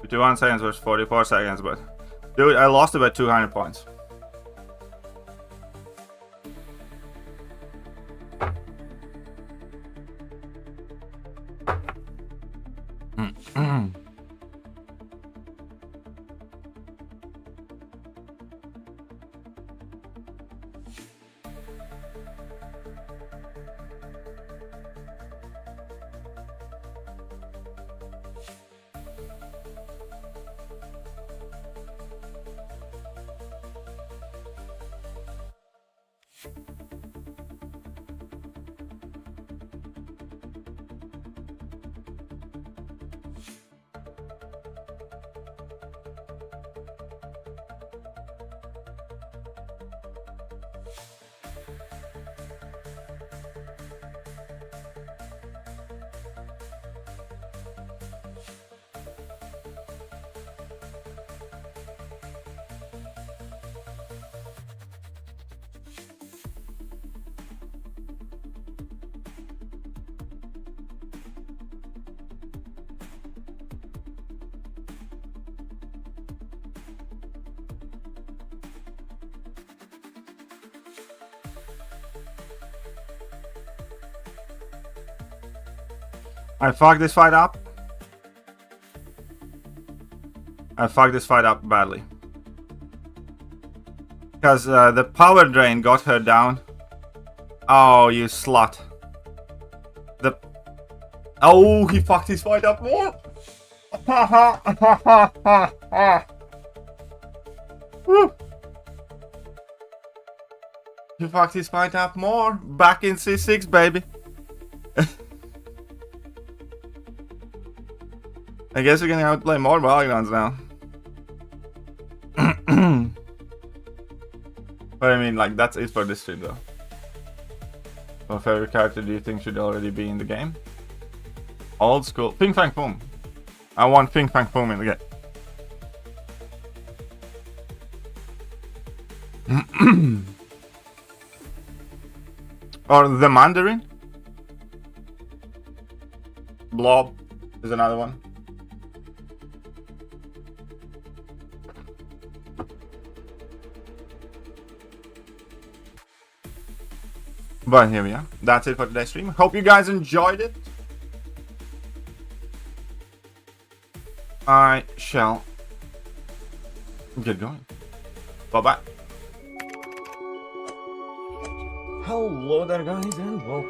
"51 seconds versus 44 seconds, but dude, I lost about 200 points. I fucked this fight up. I fucked this fight up badly. Because the power drain got her down. Oh, you slut. Oh, he fucked his fight up more. Woo. He fucked his fight up more. Back in C6, baby. I guess we're gonna have to play more Battlegrounds now. But I mean, like, that's it for this stream, though. What favorite character do you think should already be in the game? Old school. Ping Fang Boom. I want Ping Fang Boom in the game. Or the Mandarin. Blob is another one. But here we are. That's it for today's stream. Hope you guys enjoyed it. I shall get going. Bye-bye. Hello there, guys, and welcome.